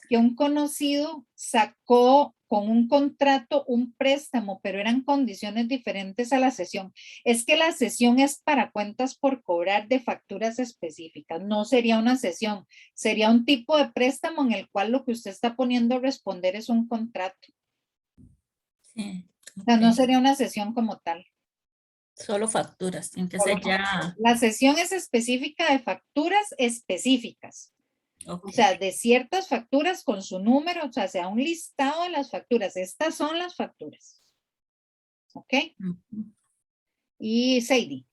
que un conocido sacó con un contrato un préstamo, pero eran condiciones diferentes a la sesión. Es que la sesión es para cuentas por cobrar de facturas específicas, no sería una sesión, sería un tipo de préstamo en el cual lo que usted está poniendo a responder es un contrato. Sí, o sea, no ok. sería una sesión como tal. Solo facturas, tienen que Solo ser ya. La sesión es específica de facturas específicas. Ok. O sea, de ciertas facturas con su número, o sea un listado de las facturas. Estas son las facturas. ¿Ok? Ujú. Y Sadie.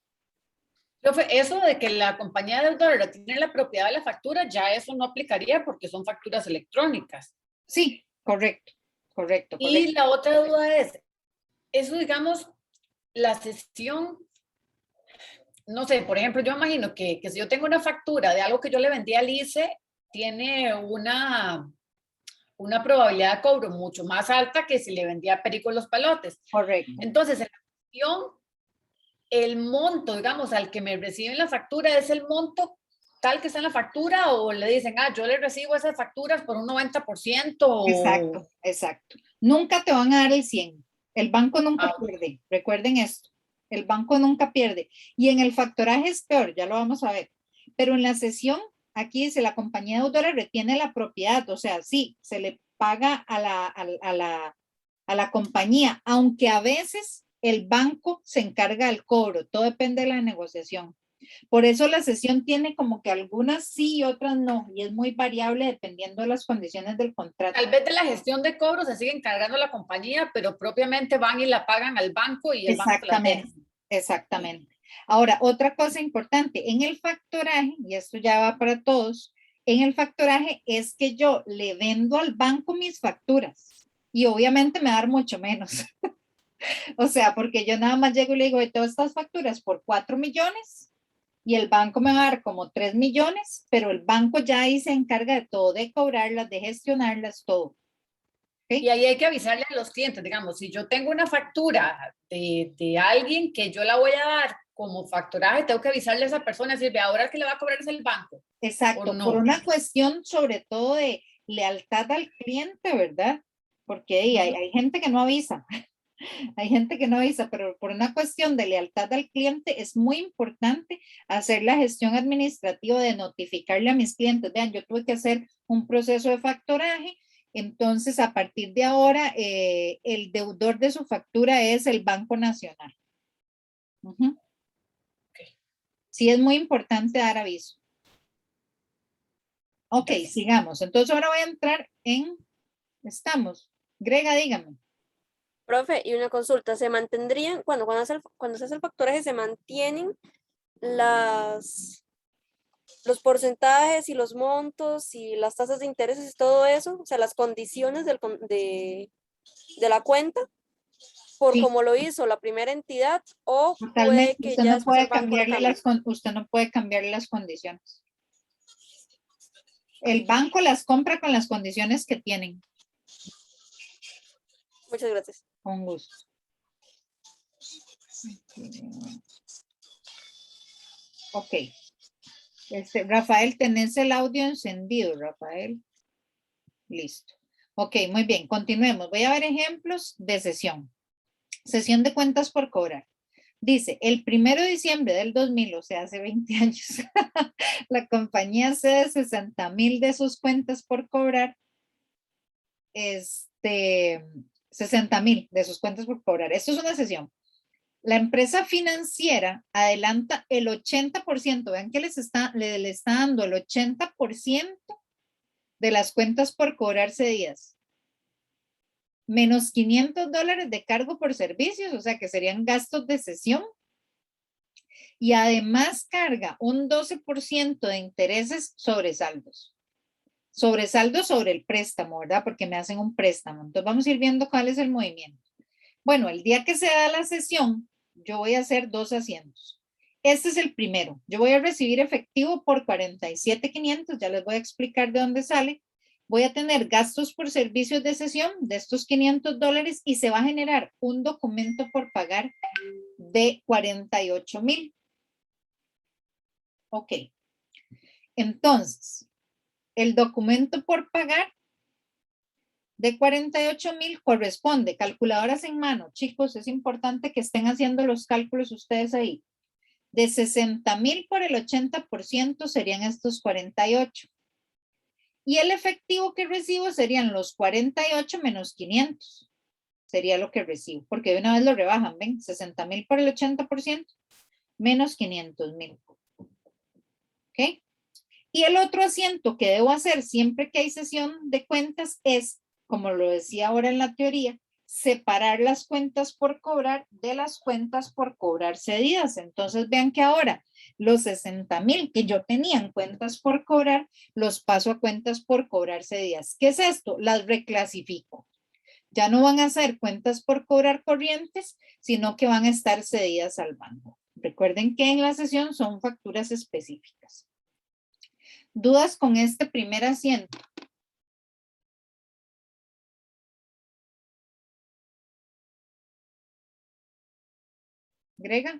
Profe, eso de que la compañía deudora tiene la propiedad de la factura, ya eso no aplicaría porque son facturas electrónicas. Sí, correcto. Y la otra duda es, eso digamos, la sesión, no sé, por ejemplo, yo imagino que si yo tengo una factura de algo que yo le vendí a Lice, tiene una probabilidad de cobro mucho más alta que si le vendía a Perico los Palotes. Correcto. Entonces, en la sesión, el monto, digamos, al que me reciben la factura es el monto tal que está en la factura, o le dicen, yo le recibo esas facturas por un 90%. Exacto. Nunca te van a dar el 100. El banco nunca pierde. Recuerden esto. El banco nunca pierde. Y en el factoraje es peor, ya lo vamos a ver. Pero en la sesión, aquí dice, la compañía deudora retiene la propiedad. O sea, sí, se le paga a la compañía, aunque a veces el banco se encarga del cobro. Todo depende de la negociación. Por eso la sesión tiene como que algunas sí y otras no, y es muy variable dependiendo de las condiciones del contrato. Tal vez de la gestión de cobro se sigue encargando la compañía, pero propiamente van y la pagan al banco y el banco la deja. Exactamente. Ahora, otra cosa importante, en el factoraje, y esto ya va para todos, en el factoraje es que yo le vendo al banco mis facturas y obviamente me va a dar mucho menos. O sea, porque yo nada más llego y le digo de todas estas facturas por 4 millones y el banco me va a dar como 3 millones, pero el banco ya ahí se encarga de todo, de cobrarlas, de gestionarlas, todo. ¿Okay? Y ahí hay que avisarle a los clientes, digamos, si yo tengo una factura de alguien que yo la voy a dar como factoraje, tengo que avisarle a esa persona, decirle, ahora el que le va a cobrar es el banco. Exacto, no. por una cuestión sobre todo de lealtad al cliente, ¿verdad? Porque hay gente que no avisa, hay gente que no avisa, pero por una cuestión de lealtad al cliente es muy importante hacer la gestión administrativa de notificarle a mis clientes. Vean, yo tuve que hacer un proceso de factoraje, entonces a partir de ahora el deudor de su factura es el Banco Nacional. Sí, es muy importante dar aviso. Ok, sigamos. Entonces ahora voy a entrar en, estamos. Grega, dígame. Profe, y una consulta, ¿se mantendrían, cuando se hace el factoraje, se mantienen los porcentajes y los montos y las tasas de intereses y todo eso? O sea, las condiciones de la cuenta, por Sí. como lo hizo la primera entidad, o puede Totalmente, que usted ya no después puede el banco la cambiarle cambie. usted no puede cambiarle las condiciones. El banco las compra con las condiciones que tienen. Muchas gracias. Con gusto. Ok. Rafael, tenés el audio encendido, Rafael. Listo. Ok, muy bien, continuemos. Voy a ver ejemplos de sesión. Sesión de cuentas por cobrar. Dice, el 1 de diciembre del 2000, o sea, hace 20 años, la compañía cede 60,000 de sus cuentas por cobrar. 60,000 de sus cuentas por cobrar. Esto es una sesión. La empresa financiera adelanta el 80%. Vean que le está dando el 80% de las cuentas por cobrar cedidas. Menos $500 de cargo por servicios, o sea que serían gastos de sesión. Y además carga un 12% de intereses sobre saldos. Sobresaldos sobre el préstamo, ¿verdad? Porque me hacen un préstamo. Entonces vamos a ir viendo cuál es el movimiento. Bueno, el día que se da la sesión, yo voy a hacer 2 asientos. Este es el primero. Yo voy a recibir efectivo por 47,500. Ya les voy a explicar de dónde sale. Voy a tener gastos por servicios de sesión de estos $500 y se va a generar un documento por pagar de 48,000. Ok. Entonces, el documento por pagar de 48,000 corresponde, calculadoras en mano, chicos, es importante que estén haciendo los cálculos ustedes ahí. De 60,000 por el 80% serían estos 48. Y el efectivo que recibo serían los 48 menos 500. Sería lo que recibo, porque de una vez lo rebajan, ¿ven? 60,000 por el 80% menos 500,000. ¿Ok? Y el otro asiento que debo hacer siempre que hay sesión de cuentas es, como lo decía ahora en la teoría, separar las cuentas por cobrar de las cuentas por cobrar cedidas. Entonces vean que ahora los 60,000 que yo tenía en cuentas por cobrar, los paso a cuentas por cobrar cedidas. ¿Qué es esto? Las reclasifico. Ya no van a ser cuentas por cobrar corrientes, sino que van a estar cedidas al banco. Recuerden que en la sesión son facturas específicas. ¿Dudas con este primer asiento? Grega.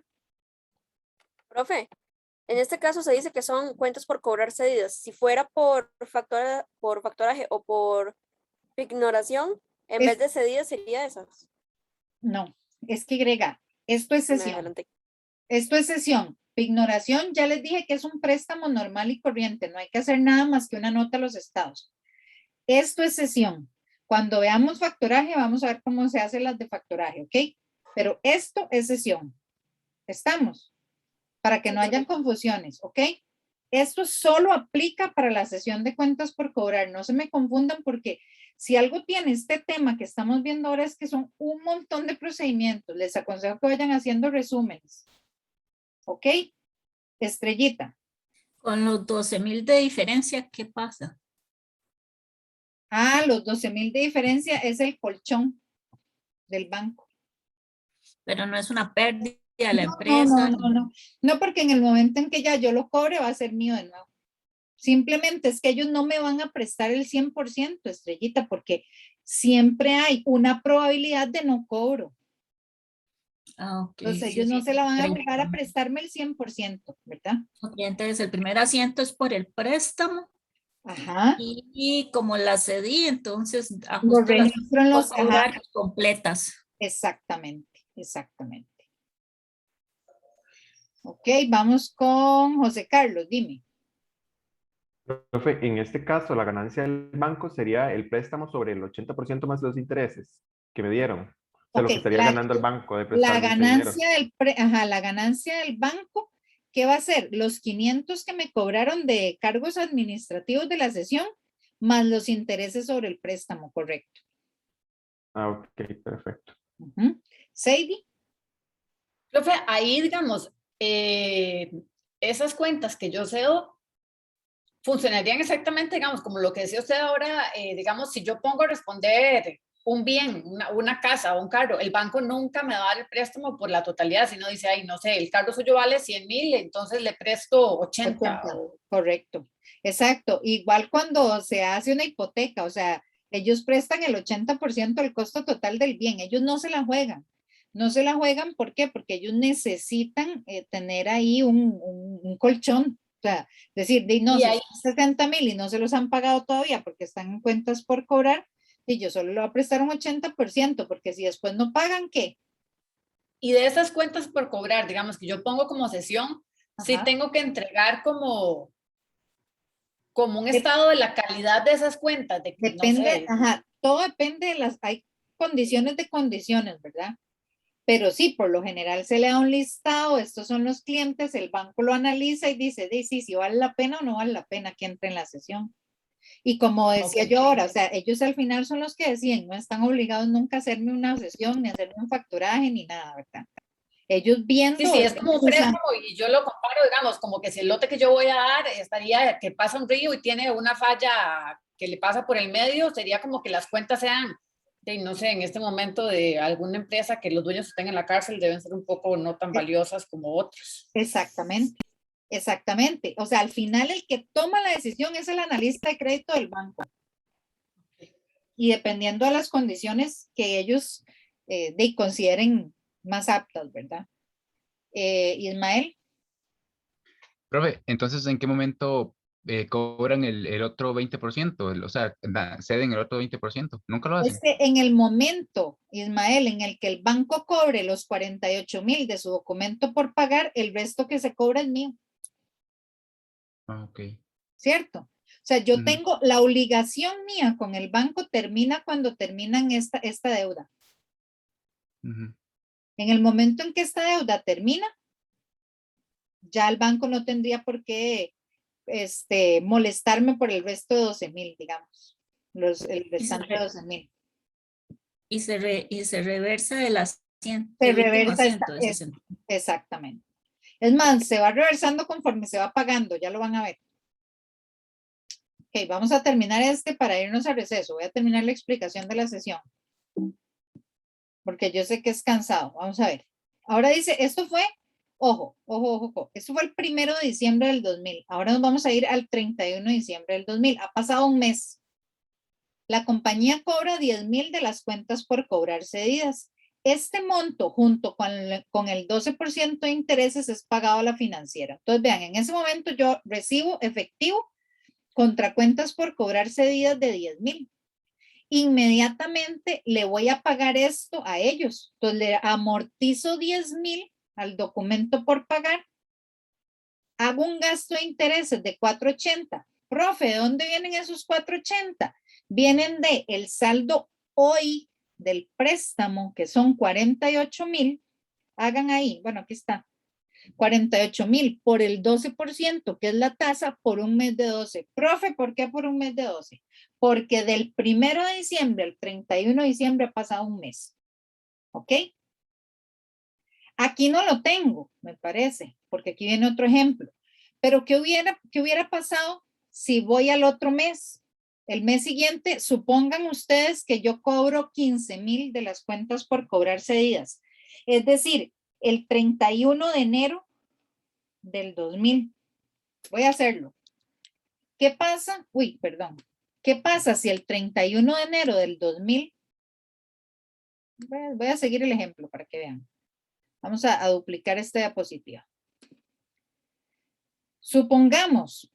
Profe, en este caso se dice que son cuentas por cobrar cedidas. Si fuera por factoraje o por ignoración, en vez de cedidas sería esas. No, es que Grega, esto es Me sesión. adelanté. Esto es sesión. Ignoración, ya les dije que es un préstamo normal y corriente. No hay que hacer nada más que una nota a los estados. Esto es sesión. Cuando veamos factoraje, vamos a ver cómo se hace las de factoraje, ¿ok? Pero esto es sesión. ¿Estamos? Para que no hayan confusiones, ¿ok? Esto solo aplica para la sesión de cuentas por cobrar. No se me confundan porque si algo tiene este tema que estamos viendo ahora es que son un montón de procedimientos. Les aconsejo que vayan haciendo resúmenes. ¿Ok? Estrellita. Con los 12,000 de diferencia, ¿qué pasa? Ah, los 12,000 de diferencia es el colchón del banco. Pero no es una pérdida de la No, empresa. No, porque en el momento en que ya yo lo cobre va a ser mío de nuevo. Simplemente es que ellos no me van a prestar el 100%, Estrellita, porque siempre hay una probabilidad de no cobro. Ah, ok. Entonces Sí, ellos no sí. se la van a jugar a prestarme el 100%, ¿verdad? Ok, entonces el primer asiento es por el préstamo. Ajá. Y como la cedí, entonces Lo ajusto las registro en los por cobrar completas. Exactamente, exactamente. Ok, vamos con José Carlos, dime. Profe, en este caso, la ganancia del banco sería el préstamo sobre el 80% más los intereses que me dieron. O sea, lo Ok, que estaría ganando el banco de la prestarme ese dinero. ganancia la ganancia del banco, ¿qué va a ser? Los 500 que me cobraron de cargos administrativos de la sesión, más los intereses sobre el préstamo, correcto. Ah, ok, perfecto. Sadie. Profe, ahí, digamos, esas cuentas que yo cedo funcionarían exactamente, digamos, como lo que decía usted ahora, digamos, si yo pongo a responder un bien, una casa o un carro, el banco nunca me va a dar el préstamo por la totalidad, sino dice, ay, no sé, el carro suyo vale 100,000, entonces le presto 80. Correcto, exacto. Igual cuando se hace una hipoteca, o sea, ellos prestan el 80% del costo total del bien, ellos no se la juegan. No se la juegan, ¿por qué? Porque ellos necesitan tener ahí un colchón. O sea, decir, no, Y si ahí, 60,000 y no se los han pagado todavía porque están en cuentas por cobrar, y yo solo le voy a prestar un 80%, porque si después no pagan, ¿qué? y de esas cuentas por cobrar, digamos que yo pongo como sesión, sí Ajá. tengo que entregar como un estado de la calidad de esas cuentas, de que, no Depende, sé. ajá, todo depende de hay condiciones, ¿verdad? Pero sí, por lo general se le da un listado, estos son los clientes, el banco lo analiza y dice, sí, si vale la pena o no vale la pena que entre en la sesión. Y como decía Ok. yo ahora, o sea, ellos al final son los que deciden, no están obligados nunca a hacerme una sesión, ni a hacerme un facturaje, ni nada, ¿verdad? Ellos viendo, Sí, es como un ellos usan- préstamo y yo lo comparo, digamos, como que si el lote que yo voy a dar estaría que pasa un río y tiene una falla que le pasa por el medio, sería como que las cuentas sean, no sé, en este momento de alguna empresa que los dueños estén en la cárcel deben ser un poco no tan valiosas como otros. Exactamente, exactamente. O sea, al final el que toma la decisión es el analista de crédito del banco. Y dependiendo de las condiciones que ellos consideren más aptas, ¿verdad? Ismael. Profe, entonces, ¿en qué momento cobran el otro 20%? O sea, ceden el otro 20%. ¿Nunca lo hacen? En el momento, Ismael, en el que el banco cobre los 48,000 de su documento por pagar, el resto que se cobra es mío, Ah, ok. ¿cierto? O sea, yo Ujú. tengo la obligación mía con el banco termina cuando terminan esta deuda. Ujú. En el momento en que esta deuda termina, ya el banco no tendría por qué molestarme por el resto de 12,000, digamos, el restante de 12,000. Y se reversa de las 100, Se del último reversa asiento de 60. exactamente. Es más, se va reversando conforme se va pagando, ya lo van a ver. Ok, vamos a terminar para irnos a receso. Voy a terminar la explicación de la sesión. Porque yo sé que es cansado. Vamos a ver. Ahora dice, esto fue, ojo, esto fue el 1 de diciembre del 2000. Ahora nos vamos a ir al 31 de diciembre del 2000. Ha pasado un mes. La compañía cobra 10,000 de las cuentas por cobrar cedidas. Este monto, junto con el 12% de intereses, es pagado a la financiera. Entonces, vean, en ese momento yo recibo efectivo contra cuentas por cobrar cedidas de 10,000. Inmediatamente le voy a pagar esto a ellos. Entonces, le amortizo 10,000 al documento por pagar. Hago un gasto de intereses de 480. Profe, ¿de dónde vienen esos 480? Vienen de el saldo hoy del préstamo, que son 48,000. Hagan ahí, bueno, aquí está. 48,000 por el 12%, que es la tasa por un mes de 12. Profe, ¿por qué por un mes de 12? Porque del 1 de diciembre al 31 de diciembre ha pasado un mes. ¿Ok? Aquí no lo tengo, me parece, porque aquí viene otro ejemplo. Pero ¿qué hubiera pasado si voy al otro mes? El mes siguiente, supongan ustedes que yo cobro 15,000 de las cuentas por cobrar cedidas. Es decir, el 31 de enero del 2000. Voy a hacerlo. ¿Qué pasa? Uy, perdón. ¿Qué pasa si el 31 de enero del 2000? Voy a seguir el ejemplo para que vean. Vamos a duplicar esta diapositiva. Supongamos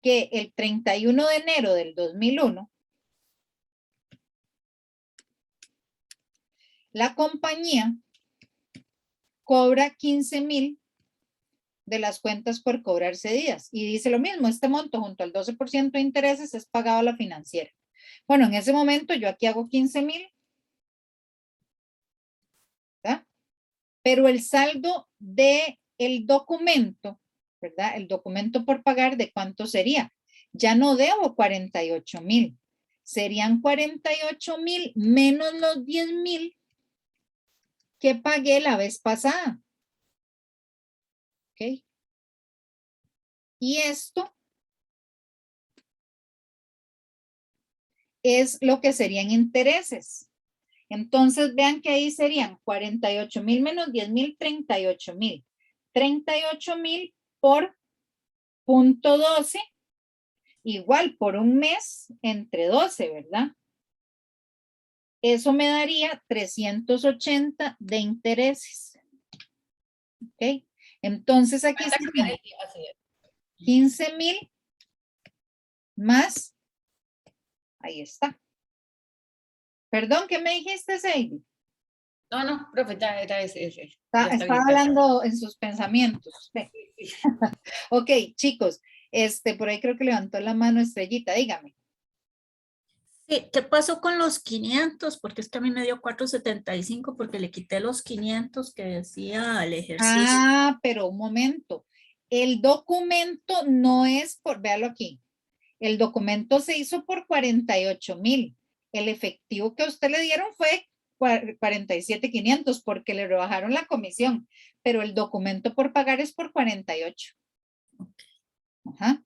que el 31 de enero del 2001, la compañía cobra 15,000 de las cuentas por cobrar cedidas y dice lo mismo, este monto junto al 12% de intereses es pagado a la financiera. Bueno, en ese momento yo aquí hago 15,000, ¿verdad? Pero el saldo del documento, ¿verdad? El documento por pagar, ¿de cuánto sería? Ya no debo 48,000. Serían 48,000 menos los 10,000 que pagué la vez pasada. ¿Ok? Y esto es lo que serían intereses. Entonces, vean que ahí serían 48,000 menos 10,000, 38,000. 38,000 por 0.12, igual por un mes entre 12, ¿verdad? Eso me daría 380 de intereses. ¿Ok? Entonces, aquí serían 15,000 más, ahí está. Perdón, ¿qué me dijiste, Sadie? No, profe, ya era ese. Estaba bien. hablando en sus pensamientos. Ok, chicos, por ahí creo que levantó la mano Estrellita, dígame. Sí, ¿qué pasó con los 500? Porque es que a mí me dio 475 porque le quité los 500 que decía el ejercicio. Ah, pero un momento. El documento no es por, véalo aquí. El documento se hizo por 48,000. El efectivo que a usted le dieron fue 47,500 porque le rebajaron la comisión, pero el documento por pagar es por 48. Ajá.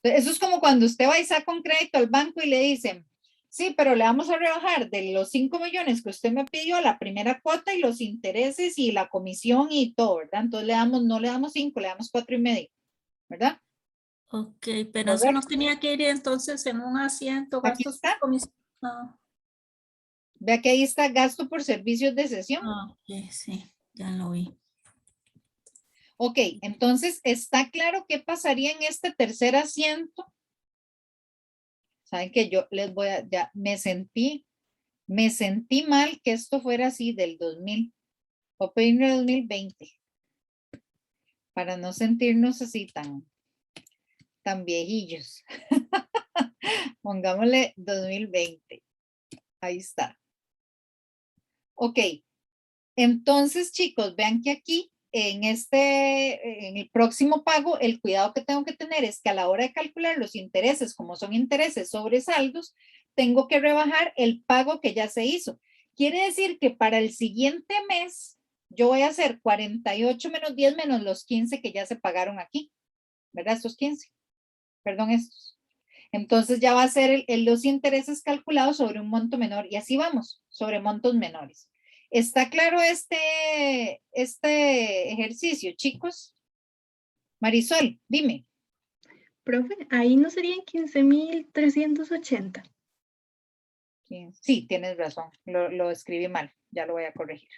Eso es como cuando usted va y saca un crédito al banco y le dicen, sí, pero le vamos a rebajar de los 5 millones que usted me pidió la primera cuota y los intereses y la comisión y todo, ¿verdad? Entonces no le damos 5, le damos 4,5, ¿verdad? Ok, pero eso no tenía que ir entonces en un asiento, Aquí gastos está. por comisión. Ah, Vea que ahí está gasto por servicios de sesión. ok, sí, ya lo vi. Ok, entonces, ¿está claro qué pasaría en este tercer asiento? Saben que yo les voy a, ya me sentí mal que esto fuera así del 2000, o pedirme 2020, para no sentirnos así tan viejillos. Pongámosle 2020. Ahí está. Ok, entonces chicos, vean que aquí en el próximo pago, el cuidado que tengo que tener es que a la hora de calcular los intereses, como son intereses sobre saldos, tengo que rebajar el pago que ya se hizo. Quiere decir que para el siguiente mes, yo voy a hacer 48 menos 10 menos los 15 que ya se pagaron aquí, ¿verdad? Estos 15, perdón, estos. Entonces ya va a ser los intereses calculados sobre un monto menor y así vamos, sobre montos menores. ¿Está claro este ejercicio, chicos? Marisol, dime. Profe, ahí no serían 15,380. Sí, tienes razón, lo escribí mal, ya lo voy a corregir.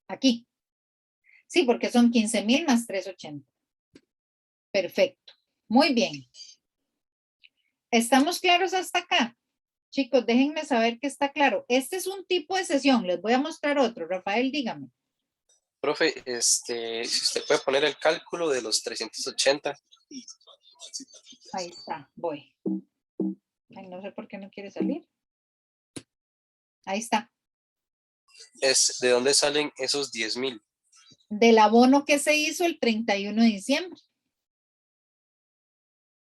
Aquí. Sí, porque son 15,000 más 380. Perfecto, muy bien. ¿Estamos claros hasta acá? Chicos, déjenme saber que está claro. Este es un tipo de sesión, les voy a mostrar otro. Rafael, dígame. Profe, si usted puede poner el cálculo de los 380. Ahí está, voy. Ay, no sé por qué no quiere salir. Ahí está. ¿De dónde salen esos 10,000? Del abono que se hizo el 31 de diciembre.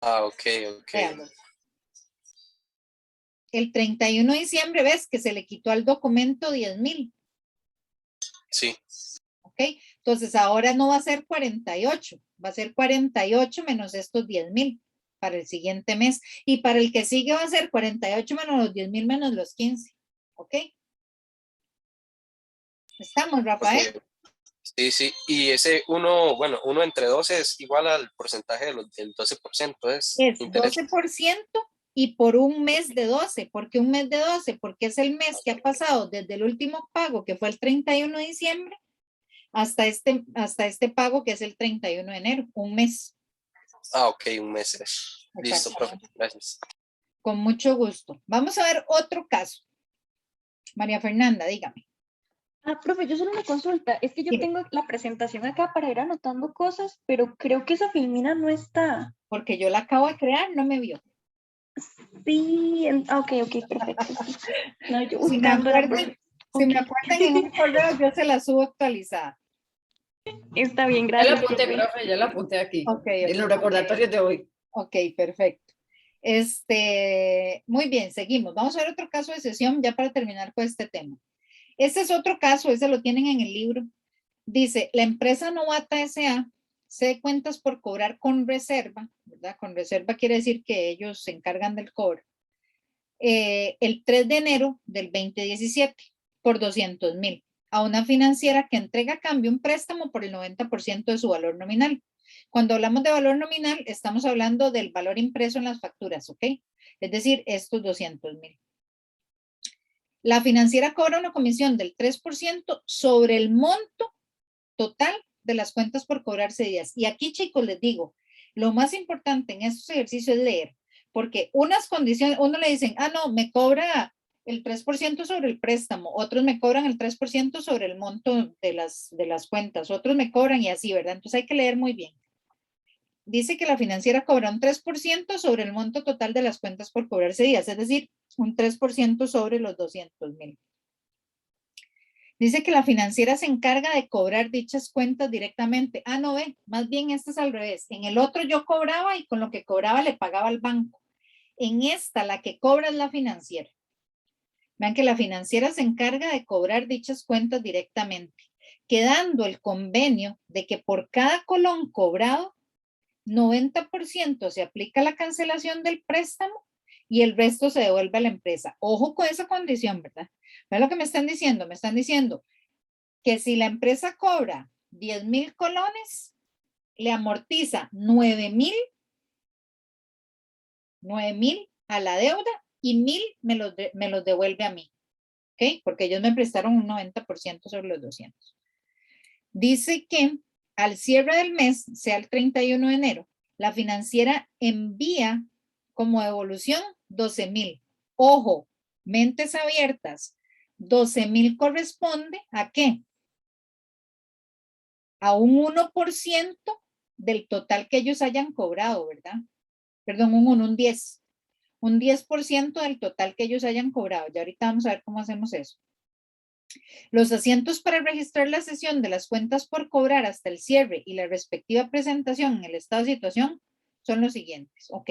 Ah, ok. Véalo. El 31 de diciembre, ¿ves? Que se le quitó al documento 10,000. Sí. Ok, entonces ahora no va a ser 48, va a ser 48 menos estos 10,000 para el siguiente mes. Y para el que sigue va a ser 48 menos los 10,000 menos los 15. ¿Ok? ¿Estamos, Rafael? Okay. Sí. Y ese uno entre 12 es igual al porcentaje del 12%. Es 12% y por un mes de 12. ¿Por qué un mes de 12? Porque es el mes que ha pasado desde el último pago, que fue el 31 de diciembre, hasta este pago, que es el 31 de enero. Un mes. Ah, ok, un mes. Listo, profe. Gracias. Con mucho gusto. Vamos a ver otro caso. María Fernanda, dígame. Profe, yo solo una consulta. Es que yo tengo la presentación acá para ir anotando cosas, pero creo que esa filmina no está. Porque yo la acabo de crear, no me vio. Sí, ok, perfecto. No, yo Si me acuerdan en un correo, yo se la subo actualizada. Está bien, gracias. Ya la apunté, profe, ya la apunté aquí. Ok. En los recordatorios de hoy. Ok, perfecto. Muy bien, seguimos. Vamos a ver otro caso de sesión ya para terminar con este tema. Este es otro caso, ese lo tienen en el libro. Dice, la empresa Novata S.A. se cuentas por cobrar con reserva, ¿verdad? Con reserva quiere decir que ellos se encargan del cobro. El 3 de enero del 2017 por 200,000 a una financiera que entrega a cambio un préstamo por el 90% de su valor nominal. Cuando hablamos de valor nominal, estamos hablando del valor impreso en las facturas, ¿ok? Es decir, estos 200,000. La financiera cobra una comisión del 3% sobre el monto total de las cuentas por cobrar cedidas. Y aquí, chicos, les digo, lo más importante en estos ejercicios es leer, porque unas condiciones, uno le dicen, ah, no, me cobra el 3% sobre el préstamo, otros me cobran el 3% sobre el monto de las cuentas, otros me cobran y así, ¿verdad? Entonces hay que leer muy bien. Dice que la financiera cobra un 3% sobre el monto total de las cuentas por cobrar cedidas, es decir, un 3% sobre los 200,000. Dice que la financiera se encarga de cobrar dichas cuentas directamente. Ah, no ve, más bien esto es al revés. En el otro yo cobraba y con lo que cobraba le pagaba al banco. En esta, la que cobra es la financiera. Vean que la financiera se encarga de cobrar dichas cuentas directamente, quedando el convenio de que por cada colón cobrado, 90% se aplica la cancelación del préstamo y el resto se devuelve a la empresa. Ojo con esa condición, ¿verdad? ¿Ven lo que me están diciendo? Me están diciendo que si la empresa cobra 10,000 colones, le amortiza 9,000 a la deuda y 1,000 me los devuelve a mí. ¿Ok? Porque ellos me prestaron un 90% sobre los 200. Dice que al cierre del mes, sea el 31 de enero, la financiera envía como devolución 12,000. Ojo, mentes abiertas. 12,000 corresponde ¿a qué? A un 1% del total que ellos hayan cobrado, ¿verdad? Perdón, un 10. Un 10% del total que ellos hayan cobrado. Ya ahorita vamos a ver cómo hacemos eso. Los asientos para registrar la sesión de las cuentas por cobrar hasta el cierre y la respectiva presentación en el estado de situación son los siguientes. Ok,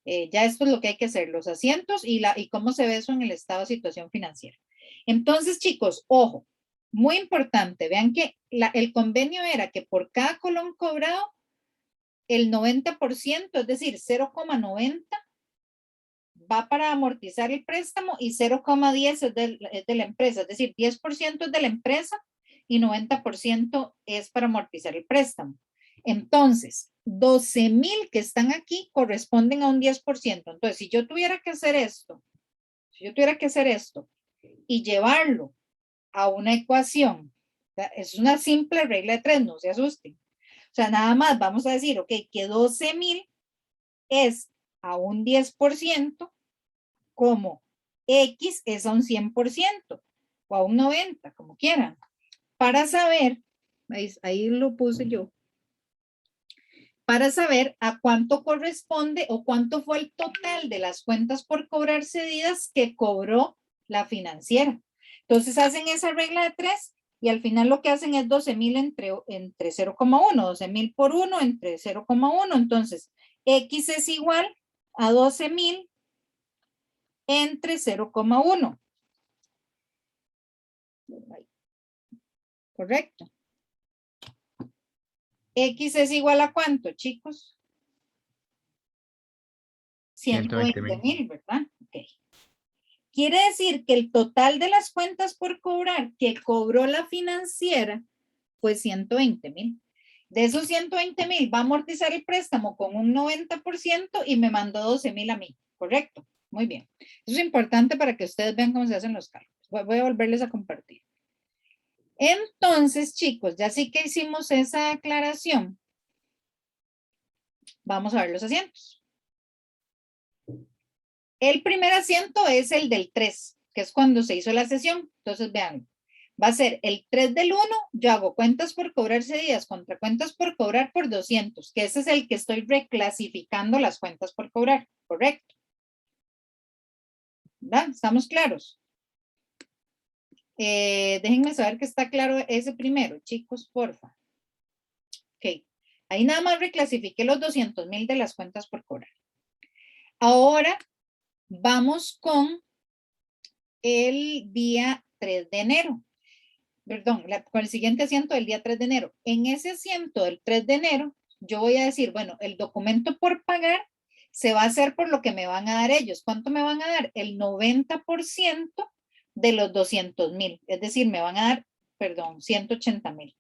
ya esto es lo que hay que hacer, los asientos y cómo se ve eso en el estado de situación financiera. Entonces, chicos, ojo, muy importante, vean que el convenio era que por cada colón cobrado, el 90%, es decir, 0,90 va para amortizar el préstamo y 0,10 es de la empresa, es decir, 10% es de la empresa y 90% es para amortizar el préstamo. Entonces, 12,000 que están aquí corresponden a un 10%. Entonces, si yo tuviera que hacer esto y llevarlo a una ecuación, es una simple regla de 3, no se asusten. O sea, nada más vamos a decir, ok, que 12,000 es a un 10%, como X es a un 100% o a un 90%, como quieran. Para saber, ahí lo puse yo, para saber a cuánto corresponde o cuánto fue el total de las cuentas por cobrar cedidas que cobró la financiera. Entonces hacen esa regla de 3 y al final lo que hacen es 12,000 entre 0,1, 12,000 por 1 entre 0,1. Entonces, X es igual a 12,000 entre 0,1. Correcto. X es igual a ¿cuánto, chicos? 120,000, ¿verdad? Ok. Quiere decir que el total de las cuentas por cobrar que cobró la financiera fue 120,000. De esos 120,000 va a amortizar el préstamo con un 90% y me mandó 12,000 a mí. Correcto. Muy bien. Eso es importante para que ustedes vean cómo se hacen los cálculos. Voy a volverles a compartir. Entonces, chicos, ya sí que hicimos esa aclaración. Vamos a ver los asientos. El primer asiento es el del 3, que es cuando se hizo la sesión. Entonces, vean, va a ser el 3 del 1, yo hago cuentas por cobrar cedidas contra cuentas por cobrar por 200, que ese es el que estoy reclasificando las cuentas por cobrar, ¿correcto? ¿Verdad? ¿Estamos claros? Déjenme saber que está claro ese primero, chicos, porfa. Ok, ahí nada más reclasifiqué los 200,000 de las cuentas por cobrar. Ahora vamos con el día 3 de enero. Perdón, con el siguiente asiento del día 3 de enero. En ese asiento del 3 de enero, yo voy a decir, bueno, el documento por pagar se va a hacer por lo que me van a dar ellos. ¿Cuánto me van a dar? El 90% de los 200,000. Es decir, me van a dar, perdón, 180,000.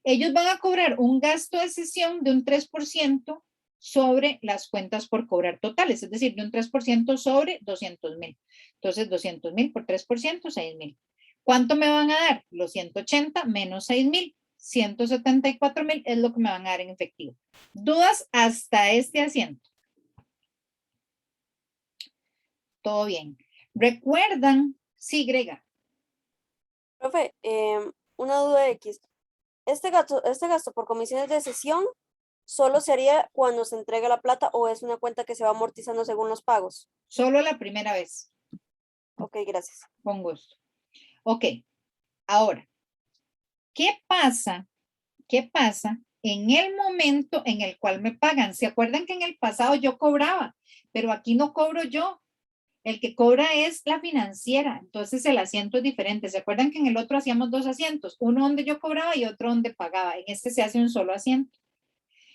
Ellos van a cobrar un gasto de cesión de un 3% sobre las cuentas por cobrar totales, es decir, de un 3% sobre 200,000. Entonces, 200,000 por 3%, 6,000. ¿Cuánto me van a dar? Los 180 menos 6,000. 174,000 es lo que me van a dar en efectivo. ¿Dudas hasta este asiento? Todo bien. ¿Recuerdan? Sí, Grega. Profe, una duda X. ¿Este gasto por comisiones de cesión solo se haría cuando se entrega la plata o es una cuenta que se va amortizando según los pagos? Solo la primera vez. Ok, gracias. Con gusto. Ok. Ahora, ¿qué pasa? ¿Qué pasa en el momento en el cual me pagan? ¿Se acuerdan que en el pasado yo cobraba? Pero aquí no cobro yo. El que cobra es la financiera. Entonces el asiento es diferente. ¿Se acuerdan que en el otro hacíamos dos asientos? Uno donde yo cobraba y otro donde pagaba. En este se hace un solo asiento.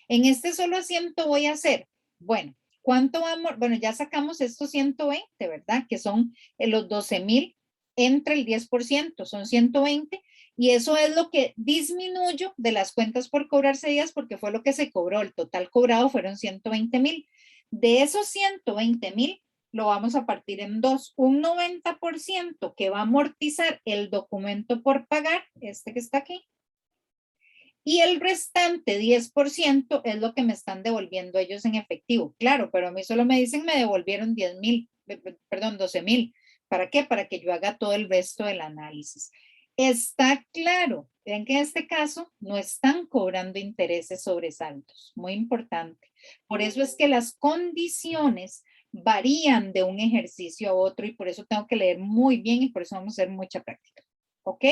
En este solo asiento voy a hacer, bueno, ¿cuánto vamos? Bueno, ya sacamos estos 120, ¿verdad? Que son los 12,000 entre el 10%, son 120. Y eso es lo que disminuyo de las cuentas por cobrar cedidas porque fue lo que se cobró. El total cobrado fueron 120,000. De esos 120,000 lo vamos a partir en dos. Un 90% que va a amortizar el documento por pagar, este que está aquí. Y el restante 10% es lo que me están devolviendo ellos en efectivo. Claro, pero a mí solo me dicen me devolvieron 10,000, perdón, 12,000. ¿Para qué? Para que yo haga todo el resto del análisis. Está claro. Vean que en este caso no están cobrando intereses sobre saldos. Muy importante. Por eso es que las condiciones varían de un ejercicio a otro y por eso tengo que leer muy bien y por eso vamos a hacer mucha práctica. ¿Ok?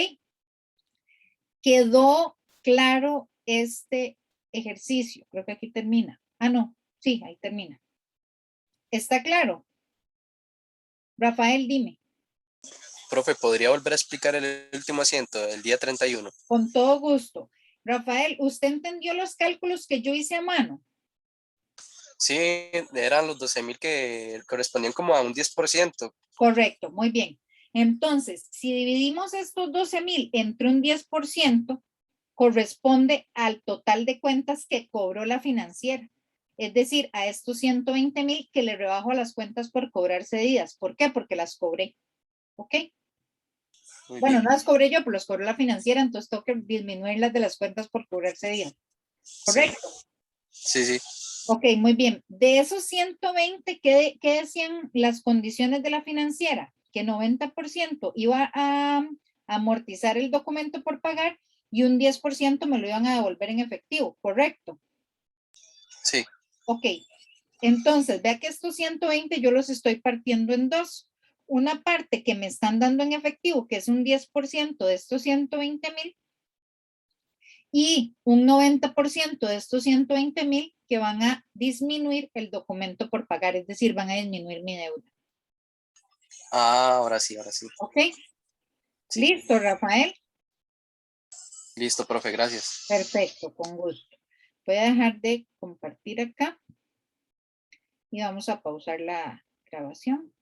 ¿Quedó claro este ejercicio? Creo que aquí termina. Ah, no. Sí, ahí termina. ¿Está claro? Rafael, dime. Profe, ¿podría volver a explicar el último asiento, el día 31? Con todo gusto. Rafael, ¿usted entendió los cálculos que yo hice a mano? Sí, eran los 12,000 que correspondían como a un 10%. Correcto, muy bien. Entonces, si dividimos estos 12,000 entre un 10%, corresponde al total de cuentas que cobró la financiera. Es decir, a estos 120,000 que le rebajo a las cuentas por cobrar cedidas. ¿Por qué? Porque las cobré. ¿Ok? Muy Bueno, bien. no las cobré yo, pero las cobró la financiera, entonces tengo que disminuir las de las cuentas por cobrar cedidas. ¿Correcto? Sí, sí. Ok, muy bien. De esos 120, ¿qué decían las condiciones de la financiera? Que 90% iba a amortizar el documento por pagar y un 10% me lo iban a devolver en efectivo, ¿correcto? Sí. Ok, entonces vea que estos 120 yo los estoy partiendo en dos. Una parte que me están dando en efectivo, que es un 10% de estos 120,000, y un 90% de estos 120,000 que van a disminuir el documento por pagar, es decir, van a disminuir mi deuda. Ah, ahora sí, ahora sí. ¿Ok? Sí. Listo, Rafael. Listo, profe, gracias. Perfecto, con gusto. Voy a dejar de compartir acá y vamos a pausar la grabación.